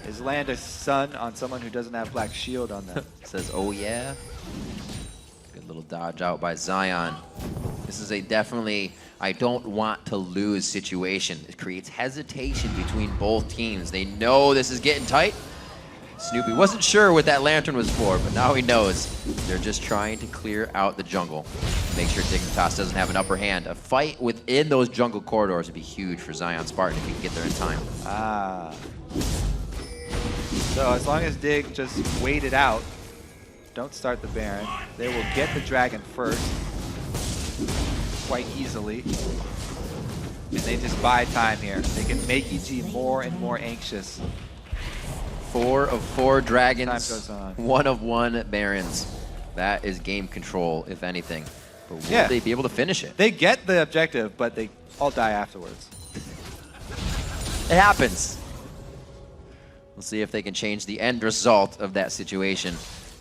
is land a stun on someone who doesn't have Black Shield on them. Says, oh yeah. Good little dodge out by Zion. This is a definitely I don't want to lose situation. It creates hesitation between both teams. They know this is getting tight. Snoopy wasn't sure what that lantern was for, but now he knows. They're just trying to clear out the jungle. Make sure Dignitas doesn't have an upper hand. A fight within those jungle corridors would be huge for Zion Spartan if he can get there in time. So as long as Dig just wait it out, don't start the Baron, they will get the dragon first quite easily. And they just buy time here. They can make EG more and more anxious. 4 of 4 dragons, Time goes on. 1 of 1 barons. That is game control, if anything. But will they be able to finish it? They get the objective, but they all die afterwards. It happens. We'll see if they can change the end result of that situation.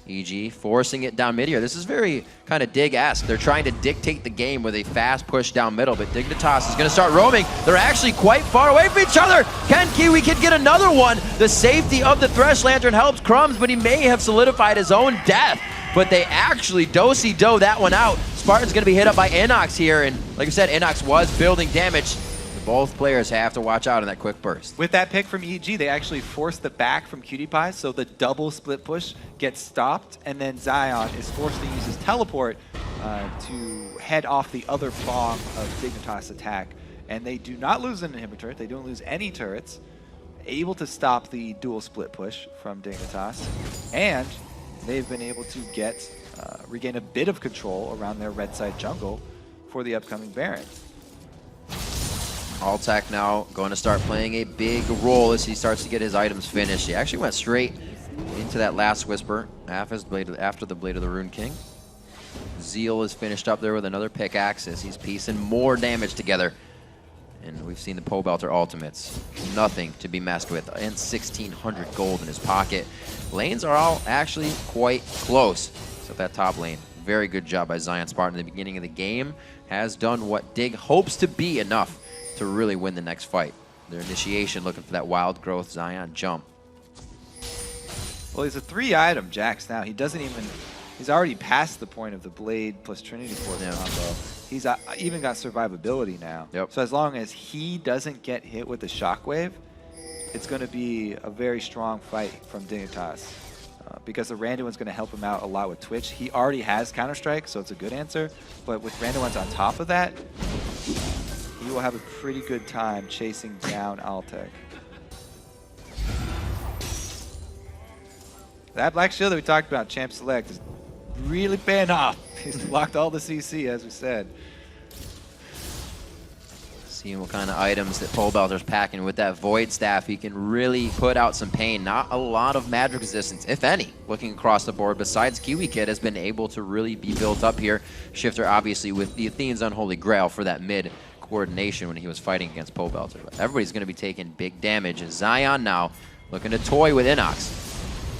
EG forcing it down mid here. This is very kind of Dig-esque. They're trying to dictate the game with a fast push down middle, but Dignitas is going to start roaming. They're actually quite far away from each other. Can Kiwi could get another one. The safety of the Thresh Lantern helps Crumbs, but he may have solidified his own death. But they actually do-si-do that one out. Spartan's going to be hit up by Inox here, and like I said, Inox was building damage. Both players have to watch out in that quick burst. With that pick from EG, they actually forced the back from Cutie Pie, so the double split push gets stopped, and then Zion is forced to use his teleport to head off the other prong of Dignitas' attack. And they do not lose an inhibitor, they don't lose any turrets, able to stop the dual split push from Dignitas, and they've been able to get regain a bit of control around their red side jungle for the upcoming Baron. Altec now going to start playing a big role as he starts to get his items finished. He actually went straight into that last Whisper after the Blade of the Rune King. Zeal is finished up there with another pickaxe as he's piecing more damage together. And we've seen the Pobelter ultimates. Nothing to be messed with. And 1,600 gold in his pocket. Lanes are all actually quite close. So that top lane, very good job by Zion Spartan in the beginning of the game. Has done what Dig hopes to be enough to really win the next fight. Their initiation looking for that wild growth Zion jump. Well, he's a 3-item Jax now. He doesn't even... He's already past the point of the Blade plus Trinity Force combo. He's even got survivability now. Yep. So as long as he doesn't get hit with the Shockwave, it's going to be a very strong fight from Dignitas. Because the Randuin's going to help him out a lot with Twitch. He already has Counter-Strike, so it's a good answer. But with Randuin's on top of that, he will have a pretty good time chasing down Altec. That Black Shield that we talked about, Champ Select, is really paying off. He's blocked all the CC, as we said. Seeing what kind of items that Pobelter's packing with that Void Staff, he can really put out some pain. Not a lot of magic resistance, if any, looking across the board. Besides, Kiwi Kid has been able to really be built up here. Shifter, obviously, with the Athene's Unholy Grail for that mid coordination when he was fighting against Pobelter. But everybody's going to be taking big damage. And Zion now looking to toy with Inox.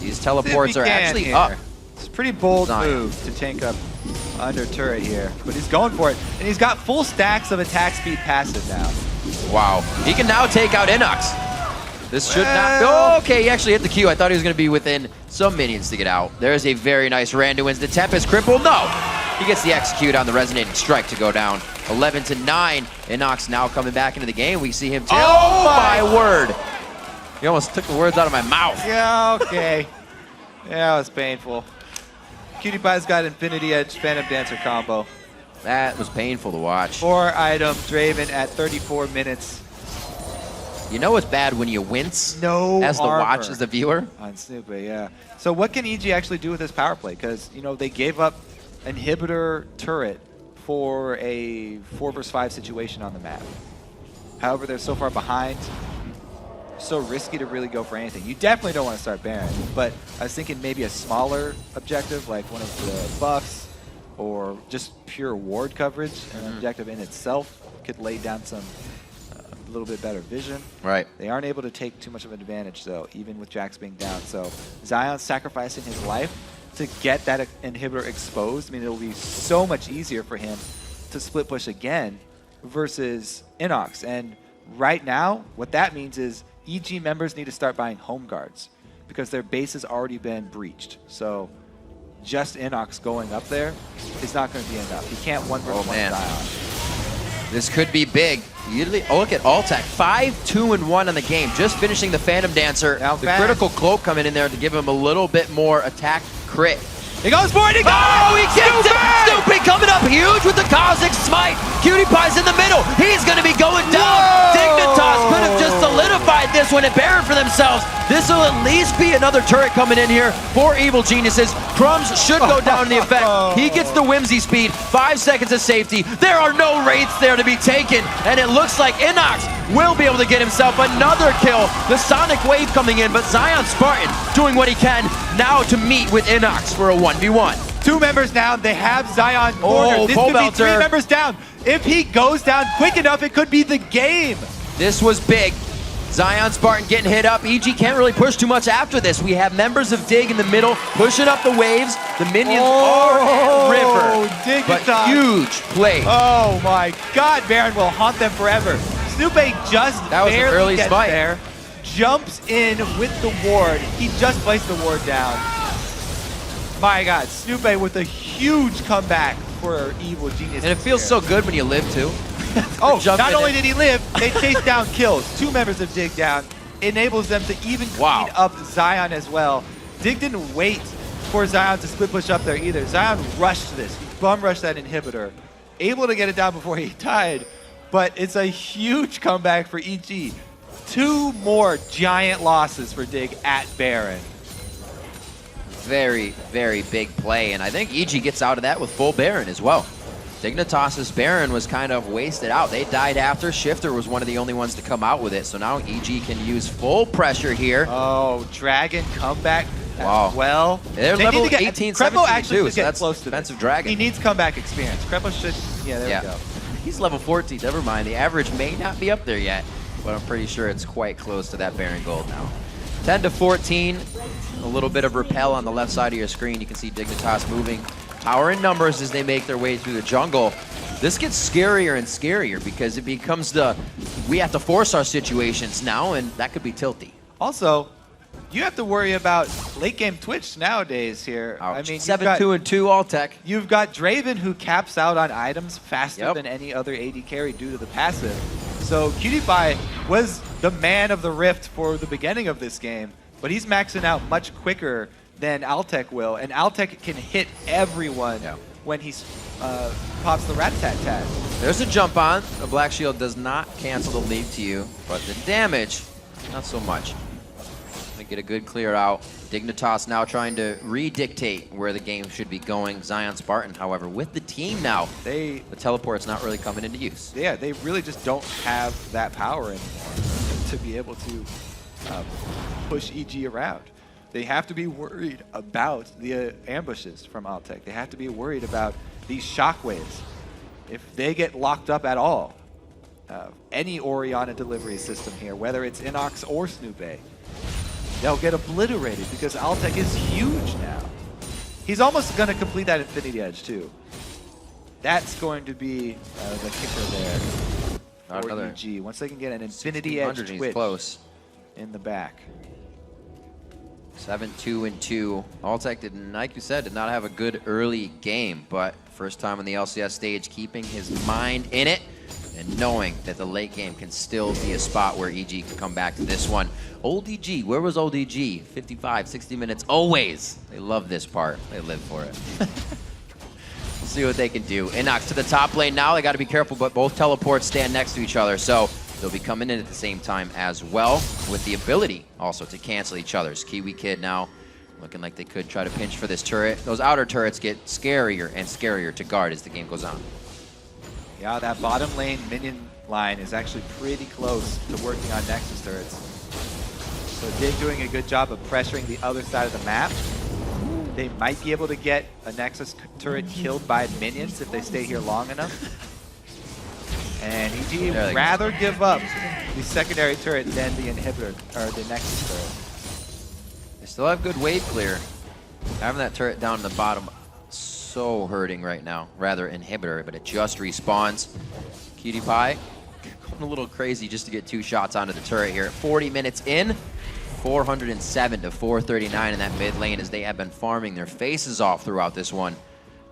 These teleports are actually up. It's a pretty bold move to tank up under turret here, but he's going for it. And he's got full stacks of attack speed passive now. Wow. He can now take out Inox. This should not... Oh, okay, he actually hit the Q. I thought he was going to be within some minions to get out. There's a very nice Randuin's. The Tempest cripple. No! He gets the execute on the Resonating Strike to go down. 11-9. Inox now coming back into the game. We see him... Oh, my word! He almost took the words out of my mouth. Yeah, okay. Yeah, it was painful. Cutie Pie's got Infinity Edge Phantom Dancer combo. That was painful to watch. 4-item Draven at 34 minutes. You know what's bad when you wince no as the watch, as the viewer? On Snoop, yeah. So what can EG actually do with this power play? Because, you know, they gave up Inhibitor turret for a 4 vs 5 situation on the map. However, they're so far behind. So risky to really go for anything. You definitely don't want to start Baron, but I was thinking maybe a smaller objective like one of the buffs or just pure ward coverage. An objective in itself could lay down some a little bit better vision. Right. They aren't able to take too much of an advantage though, even with Jax being down. So Zion's sacrificing his life to get that inhibitor exposed. I mean, it'll be so much easier for him to split push again versus Inox. And right now, what that means is EG members need to start buying home guards because their base has already been breached. So just Inox going up there is not going to be enough. He can't 1 versus 1 Zion. This could be big. Look at Altec, 5-2-1 on the game, just finishing the Phantom Dancer. Now the critical cloak coming in there to give him a little bit more attack crit. He goes for it! He goes! Oh, he gets it! Snoopy coming up huge with the Cosmic Smite. Cutie Pie's in the middle. He's going to be going down. Whoa! Dignitas could have just solidified this one at Baron for themselves. This will at least be another turret coming in here for Evil Geniuses. Crumbs should go down in the effect. He gets the Whimsy speed. 5 seconds of safety. There are no wraiths there to be taken. And it looks like Inox will be able to get himself another kill. The Sonic Wave coming in, but Zion Spartan doing what he can now to meet with Inox for a 1v1. 2 members down. They have Zion cornered. This could be 3 members down. If he goes down quick enough, it could be the game. This was big. Zion Spartan getting hit up. EG can't really push too much after this. We have members of Dig in the middle pushing up the waves. The minions are at river. Dignitas. But huge play. Oh my God, Baron will haunt them forever. Snoopy just barely gets there. Jumps in with the ward. He just placed the ward down. My God, Snoopy with a huge comeback for Evil Genius. And it feels so good when you live too. Oh, not only did he live, they chased down kills. 2 members of Dig down. Enables them to even clean up Zion as well. Dig didn't wait for Zion to split push up there either. Zion rushed this. He bum rushed that inhibitor. Able to get it down before he died. But it's a huge comeback for EG. 2 more giant losses for Dig at Baron. Very, very big play, and I think EG gets out of that with full Baron as well. Dignitas' Baron was kind of wasted out. They died after. Shifter was one of the only ones to come out with it, so now EG can use full pressure here. Oh, Dragon comeback wow. as well. They're they level need to get, 18, Krepo 17 actually too, should so get that's close to defensive this. Dragon. He needs comeback experience. Krepo should, there we go. He's level 14, never mind. The average may not be up there yet, but I'm pretty sure it's quite close to that Baron Gold now. 10 to 14, a little bit of repel on the left side of your screen. You can see Dignitas moving. Power in numbers as they make their way through the jungle. This gets scarier and scarier because it becomes we have to force our situations now, and that could be tilty. Also, you have to worry about late game Twitch nowadays here. Ouch. I mean, 7-2-2 Alltech. You've got Draven who caps out on items faster than any other AD carry due to the passive. So PewDiePie was the man of the rift for the beginning of this game, but he's maxing out much quicker than Alltech will, and Alltech can hit everyone when he pops the rat-tat-tat. There's a jump on. The Black Shield does not cancel the lead to you, but the damage, not so much. Get a good clear out. Dignitas now trying to re-dictate where the game should be going. Zion Spartan, however, with the team now, the teleport's not really coming into use. Yeah, they really just don't have that power anymore to be able to push EG around. They have to be worried about the ambushes from Alltech. They have to be worried about these shockwaves. If they get locked up at all, any Orianna delivery system here, whether it's Inox or Snoopay, they'll get obliterated because Alltech is huge now. He's almost going to complete that Infinity Edge too. That's going to be the kicker there for EG. Once they can get an Infinity Edge Twitch close in the back. 7-2-2. Alltech did, like you said, did not have a good early game, but first time on the LCS stage, keeping his mind in it and knowing that the late game can still be a spot where EG can come back to this one. Old EG, where was old EG? 55, 60 minutes, always. They love this part. They live for it. We'll see what they can do. Inox to the top lane now. They got to be careful, but both teleports stand next to each other, so they'll be coming in at the same time as well, with the ability also to cancel each other's. Kiwi Kid now looking like they could try to pinch for this turret. Those outer turrets get scarier and scarier to guard as the game goes on. Yeah, that bottom lane minion line is actually pretty close to working on Nexus turrets. So Dig doing a good job of pressuring the other side of the map. They might be able to get a Nexus turret killed by minions if they stay here long enough. And EG would rather give up the secondary turret than the inhibitor, or the Nexus turret. They still have good wave clear. Having that turret down in the bottom, so hurting right now. Rather inhibitor, but it just respawns. Cutie Pie going a little crazy just to get 2 shots onto the turret here. 40 minutes in, 407 to 439 in that mid lane as they have been farming their faces off throughout this one.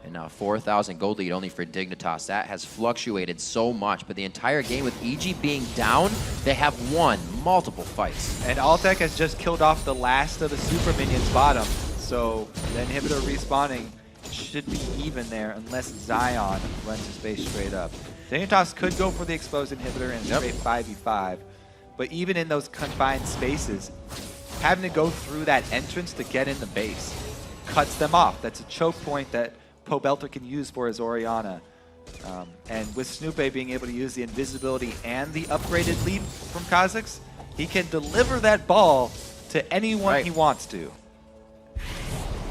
And now 4,000 gold lead only for Dignitas. That has fluctuated so much, but the entire game with EG being down, they have won multiple fights. And Alltech has just killed off the last of the super minions bottom, so the inhibitor respawning should be even there unless Zion runs his base straight up. Dignitas could go for the exposed inhibitor and straight 5v5, but even in those confined spaces, having to go through that entrance to get in the base cuts them off. That's a choke point that Pobelter can use for his Orianna. And with Snoopay being able to use the invisibility and the upgraded lead from Kha'Zix, he can deliver that ball to anyone he wants to.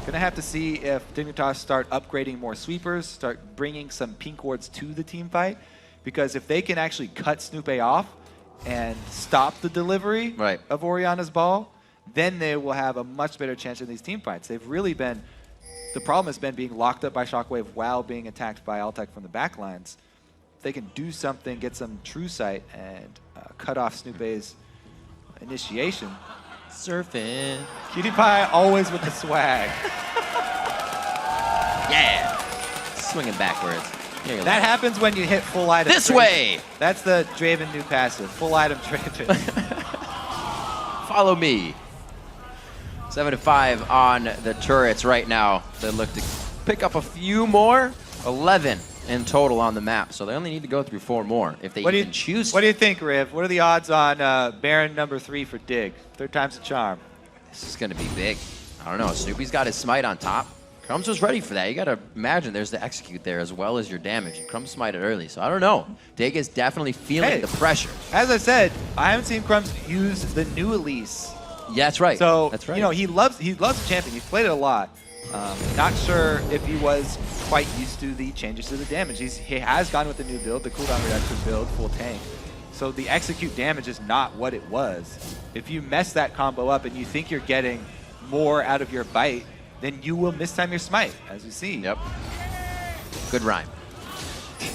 Gonna have to see if Dignitas start upgrading more sweepers, start bringing some pink wards to the team fight, because if they can actually cut Snoopay off and stop the delivery of Orianna's ball, then they will have a much better chance in these team fights. They've really been, the problem has been being locked up by Shockwave while being attacked by Alltech from the backlines. If they can do something, get some true sight, and cut off Snoopay's initiation. Surfing. Cutie Pie always with the swag. Yeah. Swinging backwards. That happens when you hit full item. This way. That's the Draven new passive. Full item Draven. Follow me. 7-5 on the turrets right now. They look to pick up a few more. 11 in total on the map, so they only need to go through 4 more if they even choose. What do you think, Riv? What are the odds on Baron number 3 for Dig? 3rd time's the charm. This is going to be big. I don't know. Snoopy's got his smite on top. Crumbs was ready for that. You got to imagine there's the execute there as well as your damage. And Crumbs smited early, so I don't know. Dig is definitely feeling the pressure. As I said, I haven't seen Crumbs use the new Elise. Yeah, that's right. So, that's right. You know, he loves the champion. He's played it a lot. Not sure if he was quite used to the changes to the damage. He has gone with the new build, the cooldown reduction build, full tank. So the execute damage is not what it was. If you mess that combo up and you think you're getting more out of your bite, then you will mistime your smite, as we see. Yep. Good rhyme.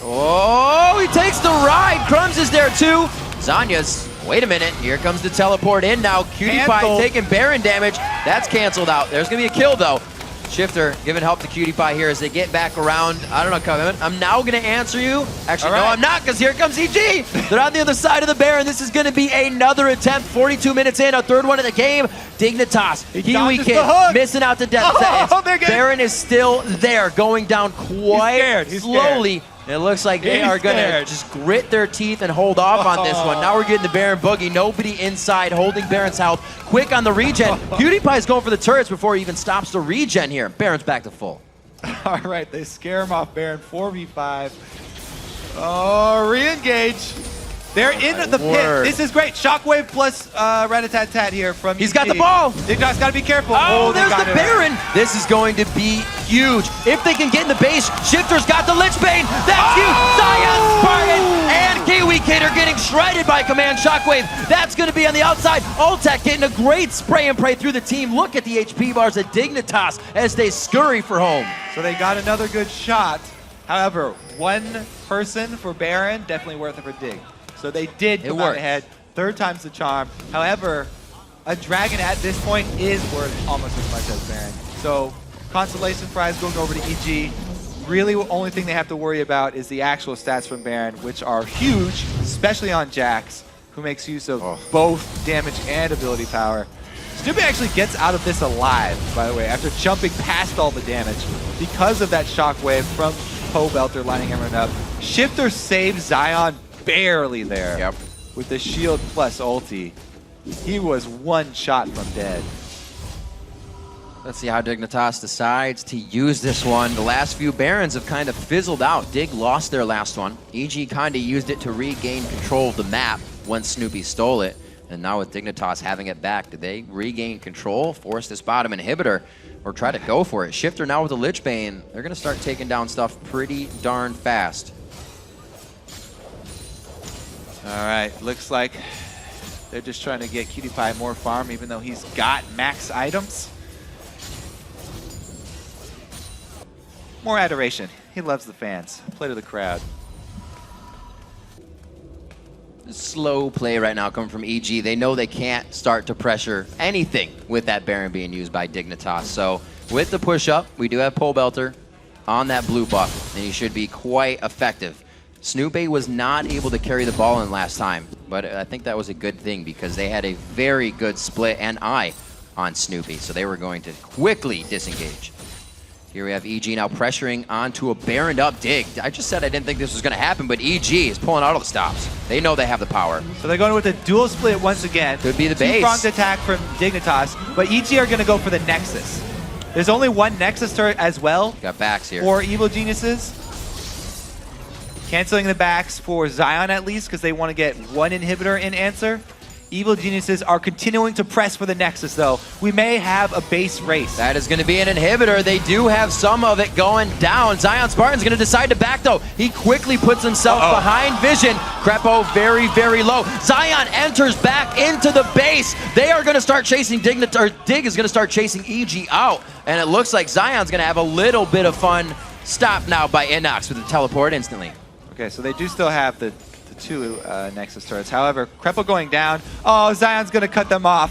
Oh, he takes the ride. Crumbs is there too. Zanya's, wait a minute, here comes the teleport in now. Cutie Pie taking Baron damage. That's canceled out. There's gonna be a kill though. Shifter giving help to Cutie Pie here as they get back around. I don't know, Kevin. I'm now going to answer you. Actually, no, I'm not, because here comes EG. They're on the other side of the Baron. This is going to be another attempt. 42 minutes in, a 3rd one of the game. Dignitas, Kiwi Kid, missing out to death. Baron is still there, going down quite slowly. It looks like they are going to just grit their teeth and hold off on this one. Now we're getting the Baron Boogie. Nobody inside holding Baron's health. Quick on the regen. Cutie Pie's going for the turrets before he even stops the regen here. Baron's back to full. All right, they scare him off Baron. 4v5. Oh, re-engage. They're in the pit. This is great. Shockwave plus rat-a-tat-tat here from He's got the ball. Dignitas got to be careful. Oh, there's the Baron. This is going to be huge. If they can get in the base, Shifter's got the Lich Bane. That's huge. Zion, Spartan, and Kiwi Kid are getting shredded by Command Shockwave. That's going to be on the outside. Ultek getting a great spray and pray through the team. Look at the HP bars of Dignitas as they scurry for home. So they got another good shot. However, 1 person for Baron, definitely worth it for Dig. So they did come out ahead. 3rd time's the charm. However, a dragon at this point is worth almost as much as Baron. So consolation prize going over to EG. Really, the only thing they have to worry about is the actual stats from Baron, which are huge, especially on Jax, who makes use of both damage and ability power. Snoopy actually gets out of this alive, by the way, after jumping past all the damage because of that shockwave from Pobelter lining everyone up. Shifter saves Zion barely there with the shield plus ulti. He was 1 shot from dead. Let's see how Dignitas decides to use this one. The last few Barons have kind of fizzled out. Dig lost their last one. EG kind of used it to regain control of the map once Snoopy stole it. And now with Dignitas having it back, did they regain control, force this bottom inhibitor, or try to go for it? Shifter now with the Lich Bane. They're going to start taking down stuff pretty darn fast. All right, looks like they're just trying to get Cutie Pie more farm, even though he's got max items. More adoration. He loves the fans. Play to the crowd. Slow play right now coming from EG. They know they can't start to pressure anything with that Baron being used by Dignitas. So with the push-up, we do have Pobelter on that blue buff, and he should be quite effective. Snoopy was not able to carry the ball in last time, but I think that was a good thing because they had a very good split and eye on Snoopy, so they were going to quickly disengage. Here we have EG now pressuring onto a Baroned up Dig. I just said I didn't think this was going to happen, but EG is pulling out all the stops. They know they have the power. So they're going with a dual split once again. Could be the base. Two-pronged attack from Dignitas, but EG are going to go for the Nexus. There's only 1 Nexus turret as well. Got backs here. For Evil Geniuses. Canceling the backs for Zion at least because they want to get 1 inhibitor in answer. Evil Geniuses are continuing to press for the Nexus, though. We may have a base race. That is going to be an inhibitor. They do have some of it going down. Zion Spartan's going to decide to back, though. He quickly puts himself behind Vision. Crepo very, very low. Zion enters back into the base. They are going to start chasing Dig is going to start chasing EG out. And it looks like Zion's going to have a little bit of fun. Stopped now by Inox with the teleport instantly. Okay, so they do still have the 2 Nexus turrets. However, Crepo going down. Oh, Zion's going to cut them off.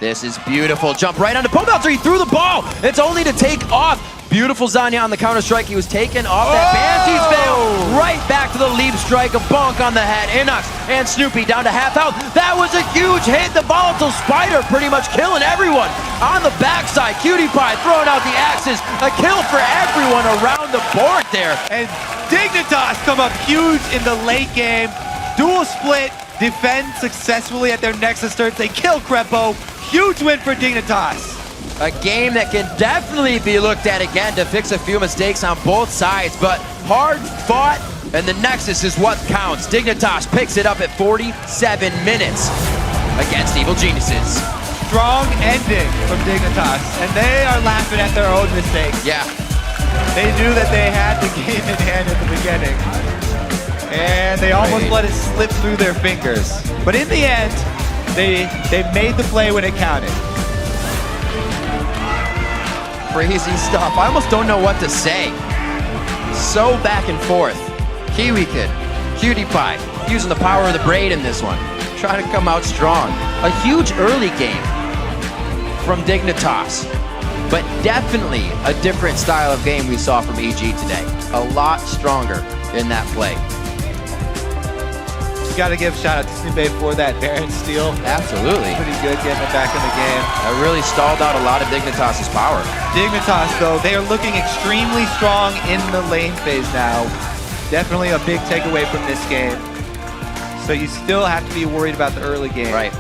This is beautiful. Jump right onto Pobelter. He threw the ball. It's only to take off. Beautiful Zanya on the counter-strike. He was taken off that Banshee's veil. Right back to the leap strike. A bonk on the head. Inox and Snoopy down to half health. That was a huge hit. The volatile spider pretty much killing everyone. On the backside, Cutie Pie throwing out the axes. A kill for everyone around the board there. And Dignitas come up huge in the late game. Dual split, defend successfully at their Nexus turns. They kill Crepo. Huge win for Dignitas. A game that can definitely be looked at again to fix a few mistakes on both sides, but hard fought, and the Nexus is what counts. Dignitas picks it up at 47 minutes against Evil Geniuses. Strong ending from Dignitas, and they are laughing at their own mistakes. Yeah. They knew that they had the game in hand at the beginning, and they almost let it slip through their fingers. But in the end, they made the play when it counted. Crazy stuff. I almost don't know what to say. So back and forth. Kiwi Kid, Cutie Pie, using the power of the braid in this one. Trying to come out strong. A huge early game from Dignitas, but definitely a different style of game we saw from EG today. A lot stronger in that play. You got to give a shout out to Snoop for that Baron steal. Absolutely. Pretty good getting it back in the game. That really stalled out a lot of Dignitas' power. Dignitas, though, they are looking extremely strong in the lane phase now. Definitely a big takeaway from this game. So you still have to be worried about the early game. Right.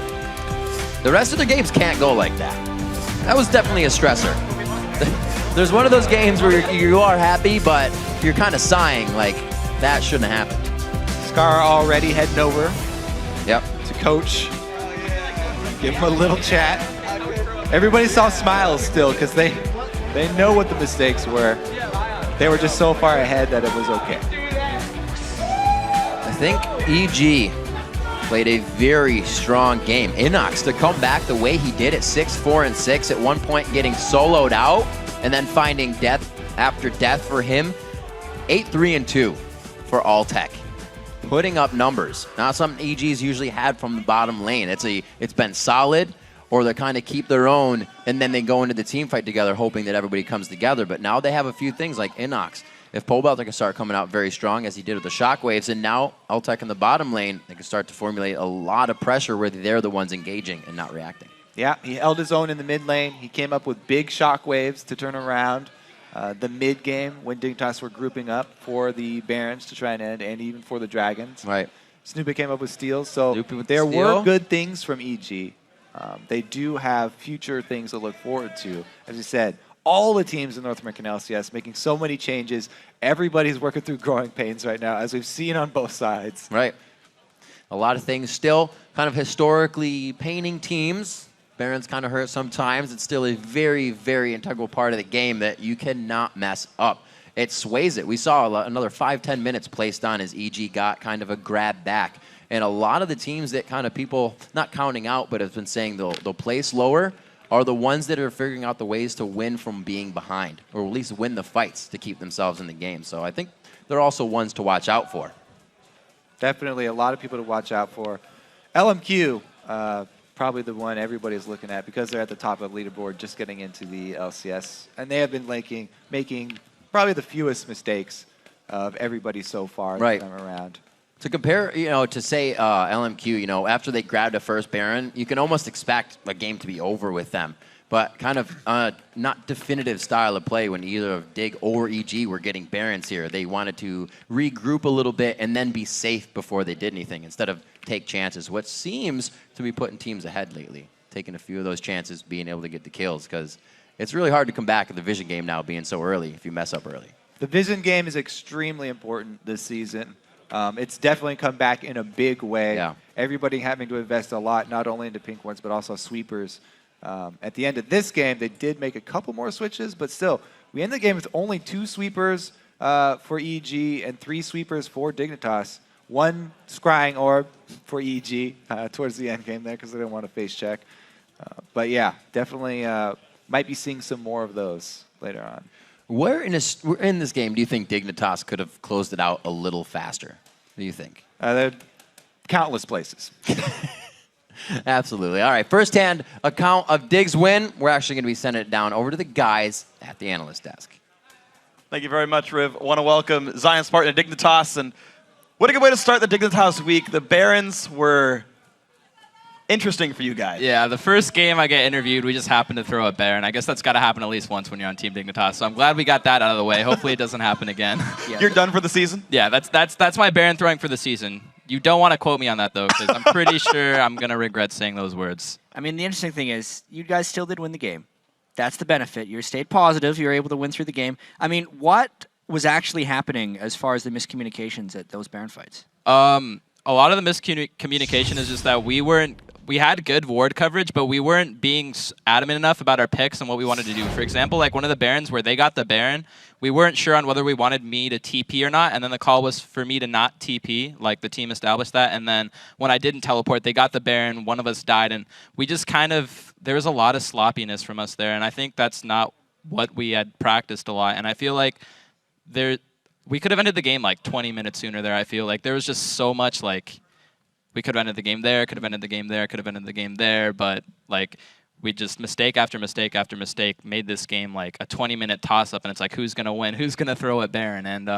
The rest of the games can't go like that. That was definitely a stressor. There's one of those games where you are happy, but you're kind of sighing like that shouldn't have happened. Scar already heading over to coach. Give him a little chat. Everybody saw smiles still because they know what the mistakes were. They were just so far ahead that it was okay. I think EG played a very strong game. Inox to come back the way he did at 6-4-6, at one point getting soloed out and then finding death after death for him. 8-3-2 for Alltech. Putting up numbers. Not something EG's usually had from the bottom lane. It's been solid, or they kind of keep their own and then they go into the team fight together hoping that everybody comes together. But now they have a few things like Inox. If Pobelter can start coming out very strong as he did with the Shockwaves, and now Alltech in the bottom lane, they can start to formulate a lot of pressure where they're the ones engaging and not reacting. Yeah, he held his own in the mid lane. He came up with big Shockwaves to turn around the mid game when Dignitas were grouping up for the Barons to try and end, and even for the Dragons. Right. Snoopy came up with steals, so there were good things from EG. They do have future things to look forward to. As you said, all the teams in North American LCS making so many changes. Everybody's working through growing pains right now, as we've seen on both sides. Right. A lot of things still kind of historically painting teams. Baron's kind of hurt sometimes. It's still a very, very integral part of the game that you cannot mess up. It sways it. We saw another 5-10 minutes placed on as EG got kind of a grab back. And a lot of the teams that kind of people, not counting out, but have been saying they'll place lower, are the ones that are figuring out the ways to win from being behind, or at least win the fights to keep themselves in the game. So I think they're also ones to watch out for. Definitely a lot of people to watch out for. LMQ, probably the one everybody's looking at because they're at the top of the leaderboard just getting into the LCS. And they have been making probably the fewest mistakes of everybody so far this time around. To compare, to say LMQ, after they grabbed a first Baron, you can almost expect a game to be over with them. But kind of not definitive style of play when either of Dig or EG were getting Barons here. They wanted to regroup a little bit and then be safe before they did anything instead of take chances, what seems to be putting teams ahead lately. Taking a few of those chances, being able to get the kills, because it's really hard to come back in the Vision game now being so early if you mess up early. The Vision game is extremely important this season. It's definitely come back in a big way. Yeah. Everybody having to invest a lot, not only into pink ones, but also sweepers. At the end of this game, they did make a couple more switches, but still, we end the game with only 2 sweepers for EG and 3 sweepers for Dignitas. 1 scrying orb for EG towards the end game there because they didn't want to face check. But yeah, definitely might be seeing some more of those later on. Where in this game do you think Dignitas could have closed it out a little faster? What do you think? There are countless places. Absolutely. All right, first-hand account of Dig's win. We're actually going to be sending it down over to the guys at the analyst desk. Thank you very much, Riv. I want to welcome Zion Spartan and Dignitas. And what a good way to start the Dignitas week. The Barons were interesting for you guys. Yeah, the first game I get interviewed, we just happened to throw a bear, and I guess that's got to happen at least once when you're on Team Dignitas. So I'm glad we got that out of the way. Hopefully it doesn't happen again. Yeah. You're done for the season? Yeah, that's my Baron throwing for the season. You don't want to quote me on that, though, because I'm pretty sure I'm going to regret saying those words. I mean, the interesting thing is you guys still did win the game. That's the benefit. You stayed positive. You were able to win through the game. I mean, what was actually happening as far as the miscommunications at those Baron fights? A lot of the miscommunication is just that we had good ward coverage, but we weren't being adamant enough about our picks and what we wanted to do. For example, like one of the Barons where they got the Baron, we weren't sure on whether we wanted me to TP or not, and then the call was for me to not TP, like the team established that, and then when I didn't teleport, they got the Baron, one of us died, and we just there was a lot of sloppiness from us there, and I think that's not what we had practiced a lot, and I feel like we could have ended the game like 20 minutes sooner there, I feel like. There was just so much like, we could have ended the game there, could have ended the game there, could have ended the game there, but like we just mistake after mistake after mistake made this game like a 20-minute toss-up, and it's like who's going to win, who's going to throw at Baron, and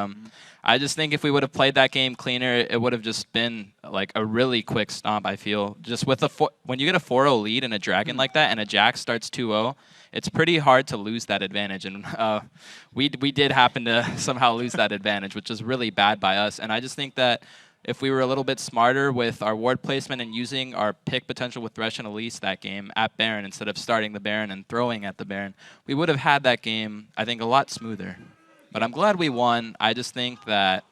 I just think if we would have played that game cleaner, it would have just been like a really quick stomp, I feel. Just with when you get a 4-0 lead in a Dragon like that and a Jack starts 2-0, it's pretty hard to lose that advantage, and we did happen to somehow lose that advantage, which is really bad by us, and I just think that if we were a little bit smarter with our ward placement and using our pick potential with Thresh and Elise that game at Baron instead of starting the Baron and throwing at the Baron, we would have had that game, I think, a lot smoother. But I'm glad we won. I just think that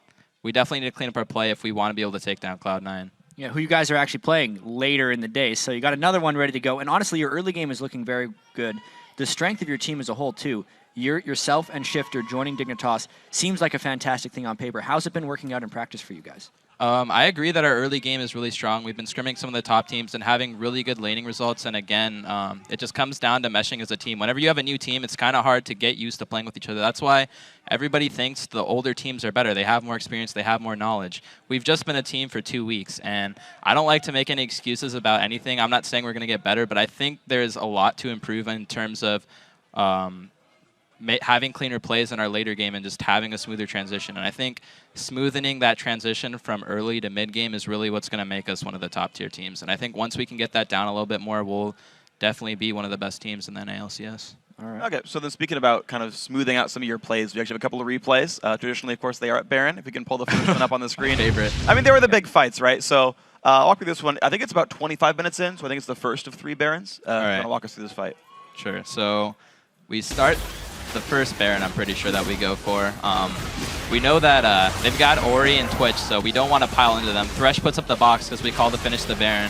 we definitely need to clean up our play if we want to be able to take down Cloud9. Yeah, who you guys are actually playing later in the day. So you got another one ready to go. And honestly, your early game is looking very good. The strength of your team as a whole, too. Yourself and Shifter joining Dignitas seems like a fantastic thing on paper. How's it been working out in practice for you guys? I agree that our early game is really strong. We've been scrimming some of the top teams and having really good laning results. And again, it just comes down to meshing as a team. Whenever you have a new team, it's kind of hard to get used to playing with each other. That's why everybody thinks the older teams are better. They have more experience. They have more knowledge. We've just been a team for 2 weeks, and I don't like to make any excuses about anything. I'm not saying we're going to get better, but I think there's a lot to improve in terms of having cleaner plays in our later game and just having a smoother transition. And I think smoothing that transition from early to mid game is really what's going to make us one of the top tier teams. And I think once we can get that down a little bit more, we'll definitely be one of the best teams in the LCS. All right. Okay, so then speaking about kind of smoothing out some of your plays, we actually have a couple of replays. Traditionally, of course, they are at Baron. If we can pull the first one up on the screen. Favorite. I mean, they were the big fights, right? So walk through this one. I think it's about 25 minutes in, so I think it's the first of 3 Barons. All right. Want to walk us through this fight? Sure. So we start the first Baron, I'm pretty sure that we go for. We know that they've got Ori and Twitch, so we don't want to pile into them. Thresh puts up the box because we call to finish the Baron.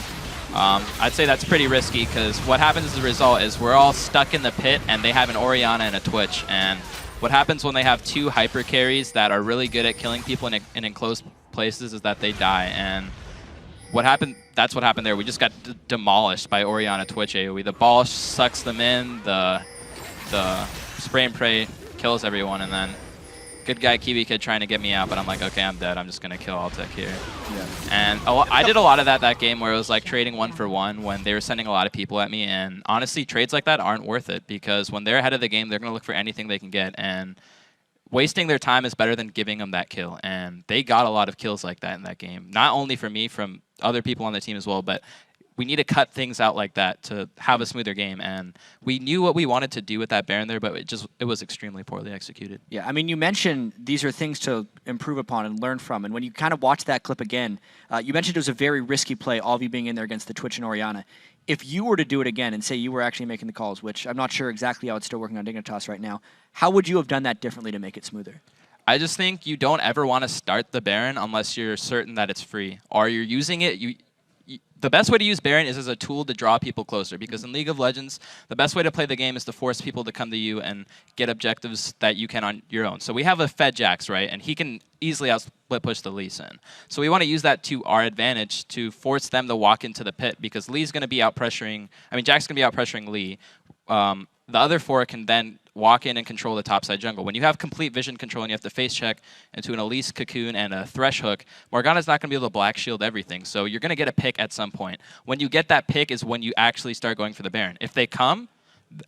I'd say that's pretty risky because what happens as a result is we're all stuck in the pit and they have an Orianna and a Twitch. And what happens when they have 2 hyper carries that are really good at killing people in enclosed places is that they die. And that's what happened there. We just got demolished by Orianna Twitch AoE. The ball sucks them in, the spray and pray kills everyone, and then good guy Kiwi Kid trying to get me out, but I'm like, okay, I'm dead. I'm just going to kill Altec here. Yeah. And I did a lot of that game where it was like trading 1-for-1 when they were sending a lot of people at me, and honestly, trades like that aren't worth it because when they're ahead of the game, they're going to look for anything they can get, and wasting their time is better than giving them that kill, and they got a lot of kills like that in that game. Not only from me, from other people on the team as well, but we need to cut things out like that to have a smoother game, and we knew what we wanted to do with that Baron there, but it was extremely poorly executed. Yeah, I mean, you mentioned these are things to improve upon and learn from, and when you kind of watch that clip again, you mentioned it was a very risky play, all of you being in there against the Twitch and Orianna. If you were to do it again and say you were actually making the calls, which I'm not sure exactly how it's still working on Dignitas right now, how would you have done that differently to make it smoother? I just think you don't ever want to start the Baron unless you're certain that it's free, or you're using it. The best way to use Baron is as a tool to draw people closer, because in League of Legends, the best way to play the game is to force people to come to you and get objectives that you can on your own. So we have a Fed Jax, right, and he can easily outsplit push the Lee Sin. So we want to use that to our advantage to force them to walk into the pit, because Lee's going to be out pressuring, Jack's going to be out pressuring Lee. The other 4 can then walk in and control the topside jungle. When you have complete vision control and you have to face check into an Elise Cocoon and a Thresh Hook, Morgana's not going to be able to black shield everything, so you're going to get a pick at some point. When you get that pick is when you actually start going for the Baron. If they come,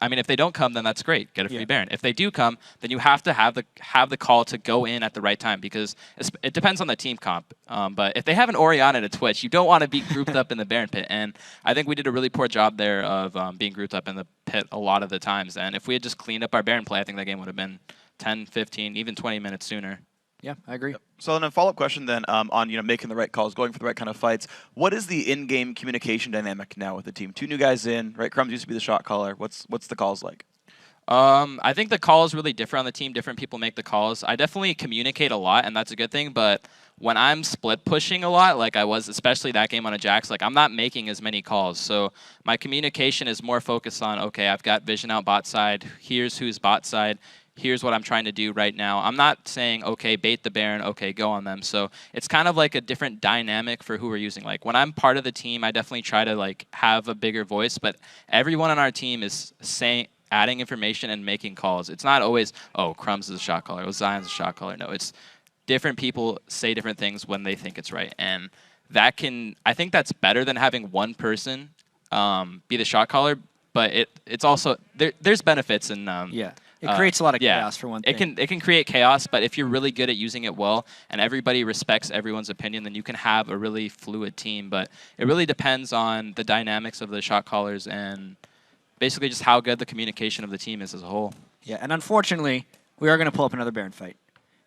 I mean, if they don't come, then that's great. Get a free Baron. If they do come, then you have to have the call to go in at the right time because it depends on the team comp. But if they have an Orianna and a Twitch, you don't want to be grouped up in the Baron pit. And I think we did a really poor job there of being grouped up in the pit a lot of the times. And if we had just cleaned up our Baron play, I think that game would have been 10, 15, even 20 minutes sooner. Yeah, I agree. So then a follow-up question then on making the right calls, going for the right kind of fights. What is the in-game communication dynamic now with the team? 2 new guys in, right? Crumbs used to be the shot caller. What's the calls like? I think the calls really differ on the team. Different people make the calls. I definitely communicate a lot, and that's a good thing. But when I'm split pushing a lot, like I was, especially that game on a Jax, like I'm not making as many calls. So my communication is more focused on, okay, I've got vision out bot side. Here's who's bot side. Here's what I'm trying to do right now. I'm not saying, okay, bait the Baron, okay, go on them. So it's kind of like a different dynamic for who we're using. Like when I'm part of the team, I definitely try to like have a bigger voice, but everyone on our team is adding information and making calls. It's not always, oh, Crumbs is a shot caller, oh, Zion's a shot caller. No, it's different people say different things when they think it's right. And that I think that's better than having one person be the shot caller, but it's also, there's benefits in It creates a lot of chaos for one thing. It can create chaos, but if you're really good at using it well and everybody respects everyone's opinion, then you can have a really fluid team. But it really depends on the dynamics of the shot callers and basically just how good the communication of the team is as a whole. Yeah, and unfortunately, we are going to pull up another Baron fight.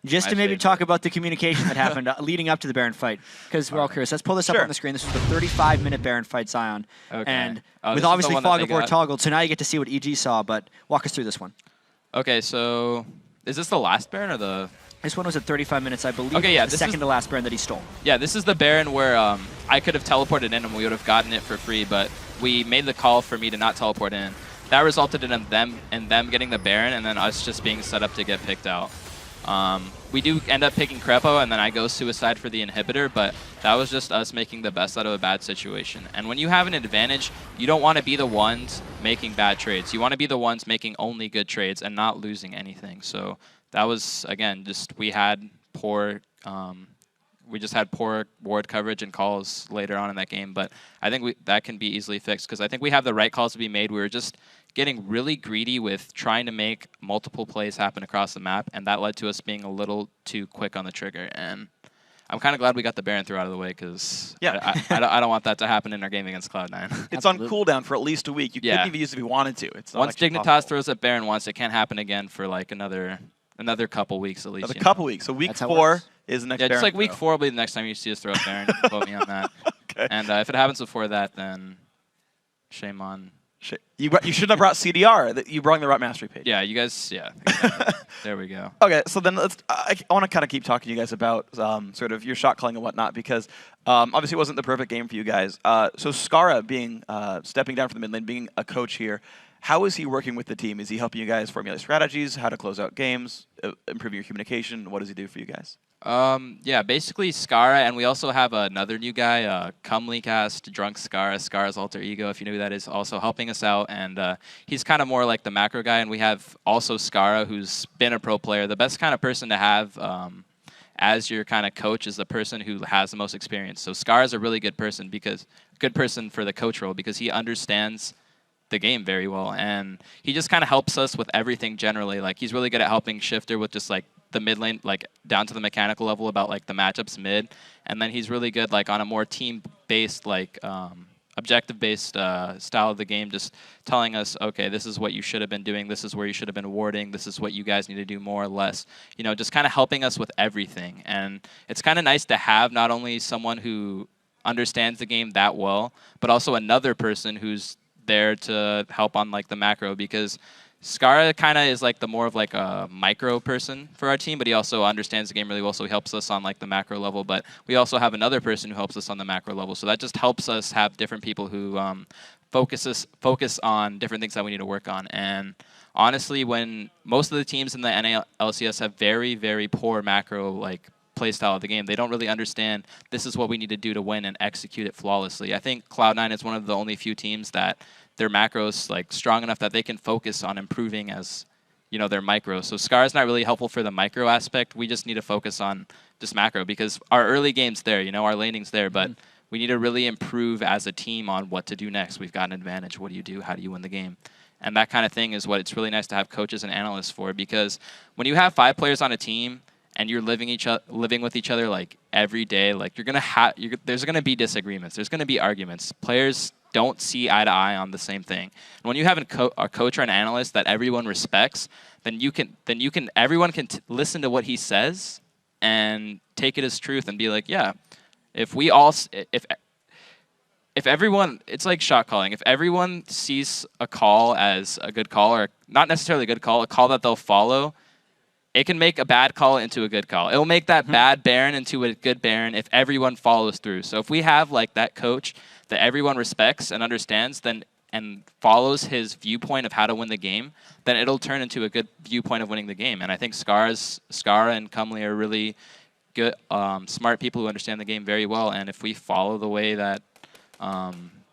Just to maybe talk about the communication that happened leading up to the Baron fight, because we're all curious. Let's pull this up on the screen. This was the 35-minute Baron fight, Zion. Okay. And with obviously Fog of War toggled, so now you get to see what EG saw, but walk us through this one. Okay, so is this the last Baron or the... This one was at 35 minutes, I believe. Okay, yeah, the second to last Baron that he stole. Yeah, this is the Baron where I could have teleported in and we would have gotten it for free, but we made the call for me to not teleport in. That resulted in them getting the Baron and then us just being set up to get picked out. We do end up picking Crepo, and then I go suicide for the inhibitor, but that was just us making the best out of a bad situation. And when you have an advantage, you don't want to be the ones making bad trades. You want to be the ones making only good trades and not losing anything. So that was, again, just we had poor ward coverage and calls later on in that game, but I think that can be easily fixed because I think we have the right calls to be made. We were just getting really greedy with trying to make multiple plays happen across the map, and that led to us being a little too quick on the trigger. And I'm kind of glad we got the Baron through out of the way because I don't want that to happen in our game against Cloud9. It's on cooldown for at least a week. You couldn't even use it if you wanted to. It's not once Dignitas throws up Baron once, it can't happen again for like another couple weeks at least. Another couple weeks. So week 4 is the next Baron. Just like week 4 will be the next time you see us throw up Baron. You can quote me on that. Okay. And if it happens before that, then shame on. You shouldn't have brought CDR. You brought the right mastery page. Yeah, you guys. Yeah, exactly. There we go. Okay, so then I want to kind of keep talking to you guys about sort of your shot calling and whatnot because obviously it wasn't the perfect game for you guys. So Skara stepping down from the mid lane, being a coach here, how is he working with the team? Is he helping you guys formulate strategies, how to close out games, improving your communication? What does he do for you guys? Yeah, basically Skara, and we also have another new guy, Cast, Drunk Skara's alter ego, if you know who that is, also helping us out, and he's kind of more like the macro guy, and we have also Skara, who's been a pro player. The best kind of person to have as your kind of coach is the person who has the most experience. So Skara's a really good person for the coach role because he understands the game very well, and he just kind of helps us with everything generally. Like he's really good at helping Shifter with just like the mid lane, like down to the mechanical level about like the matchups mid, and then he's really good like on a more team-based like objective-based style of the game, just telling us, okay, this is what you should have been doing, this is where you should have been warding, this is what you guys need to do more or less. You know, just kind of helping us with everything, and it's kind of nice to have not only someone who understands the game that well, but also another person who's there to help on like the macro, because Skara kind of is like the more of like a micro person for our team, but he also understands the game really well, so he helps us on like the macro level. But we also have another person who helps us on the macro level, so that just helps us have different people who focus on different things that we need to work on. And honestly, when most of the teams in the NA LCS have very, very poor macro like playstyle of the game, they don't really understand this is what we need to do to win and execute it flawlessly. I think Cloud9 is one of the only few teams that their macros like strong enough that they can focus on improving as, you know, their micro. So Scar's not really helpful for the micro aspect. We just need to focus on just macro because our early game's there, you know, our laning's there, but we need to really improve as a team on what to do next. We've got an advantage. What do you do? How do you win the game? And that kind of thing is what it's really nice to have coaches and analysts for, because when you have 5 players on a team and you're living with each other like every day, like there's gonna be disagreements. There's gonna be arguments. Players don't see eye to eye on the same thing. And when you have a coach or an analyst that everyone respects, then everyone can listen to what he says and take it as truth and be like, yeah, if everyone, it's like shot calling. If everyone sees a call as a good call, or not necessarily a good call, a call that they'll follow, it can make a bad call into a good call. It'll make that bad Baron into a good Baron if everyone follows through. So if we have like that coach that everyone respects and understands, then and follows his viewpoint of how to win the game, then it'll turn into a good viewpoint of winning the game. And I think Skara and Cumley are really good, smart people who understand the game very well. And if we follow the way that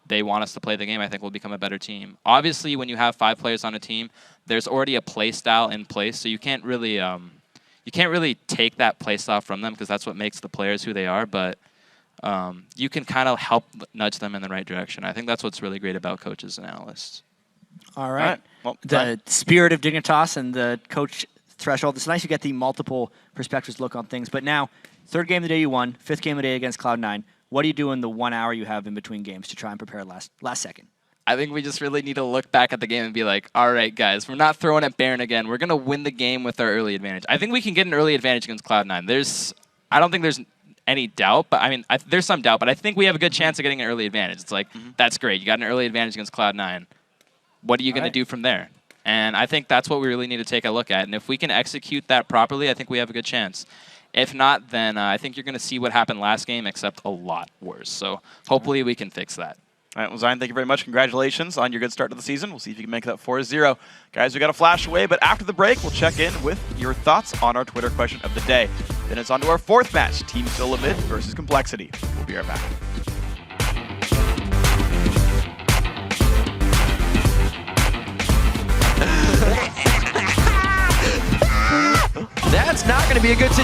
they want us to play the game, I think we'll become a better team. Obviously, when you have 5 players on a team, there's already a play style in place, so you can't really take that play style from them, because that's what makes the players who they are. But you can kind of help nudge them in the right direction. I think that's what's really great about coaches and analysts. All right. Well, the spirit of Dignitas and the coach threshold. It's nice you get the multiple perspectives look on things. But now, 3rd game of the day you won, 5th game of the day against Cloud9. What do you do in the 1 hour you have in between games to try and prepare last second? I think we just really need to look back at the game and be like, all right, guys, we're not throwing at Baron again. We're going to win the game with our early advantage. I think we can get an early advantage against Cloud9. I don't think there's any doubt, but I mean, there's some doubt, but I think we have a good chance of getting an early advantage. It's like, that's great. You got an early advantage against Cloud9. What are you going to do from there? And I think that's what we really need to take a look at. And if we can execute that properly, I think we have a good chance. If not, then I think you're going to see what happened last game, except a lot worse. So hopefully we can fix that. All right, well, Zion, thank you very much. Congratulations on your good start to the season. We'll see if you can make that 4-0. Guys, we got to flash away, but after the break, we'll check in with your thoughts on our Twitter question of the day. Then it's on to our 4th match, Team Sillamid versus Complexity. We'll be right back. That's not going to be a good situation.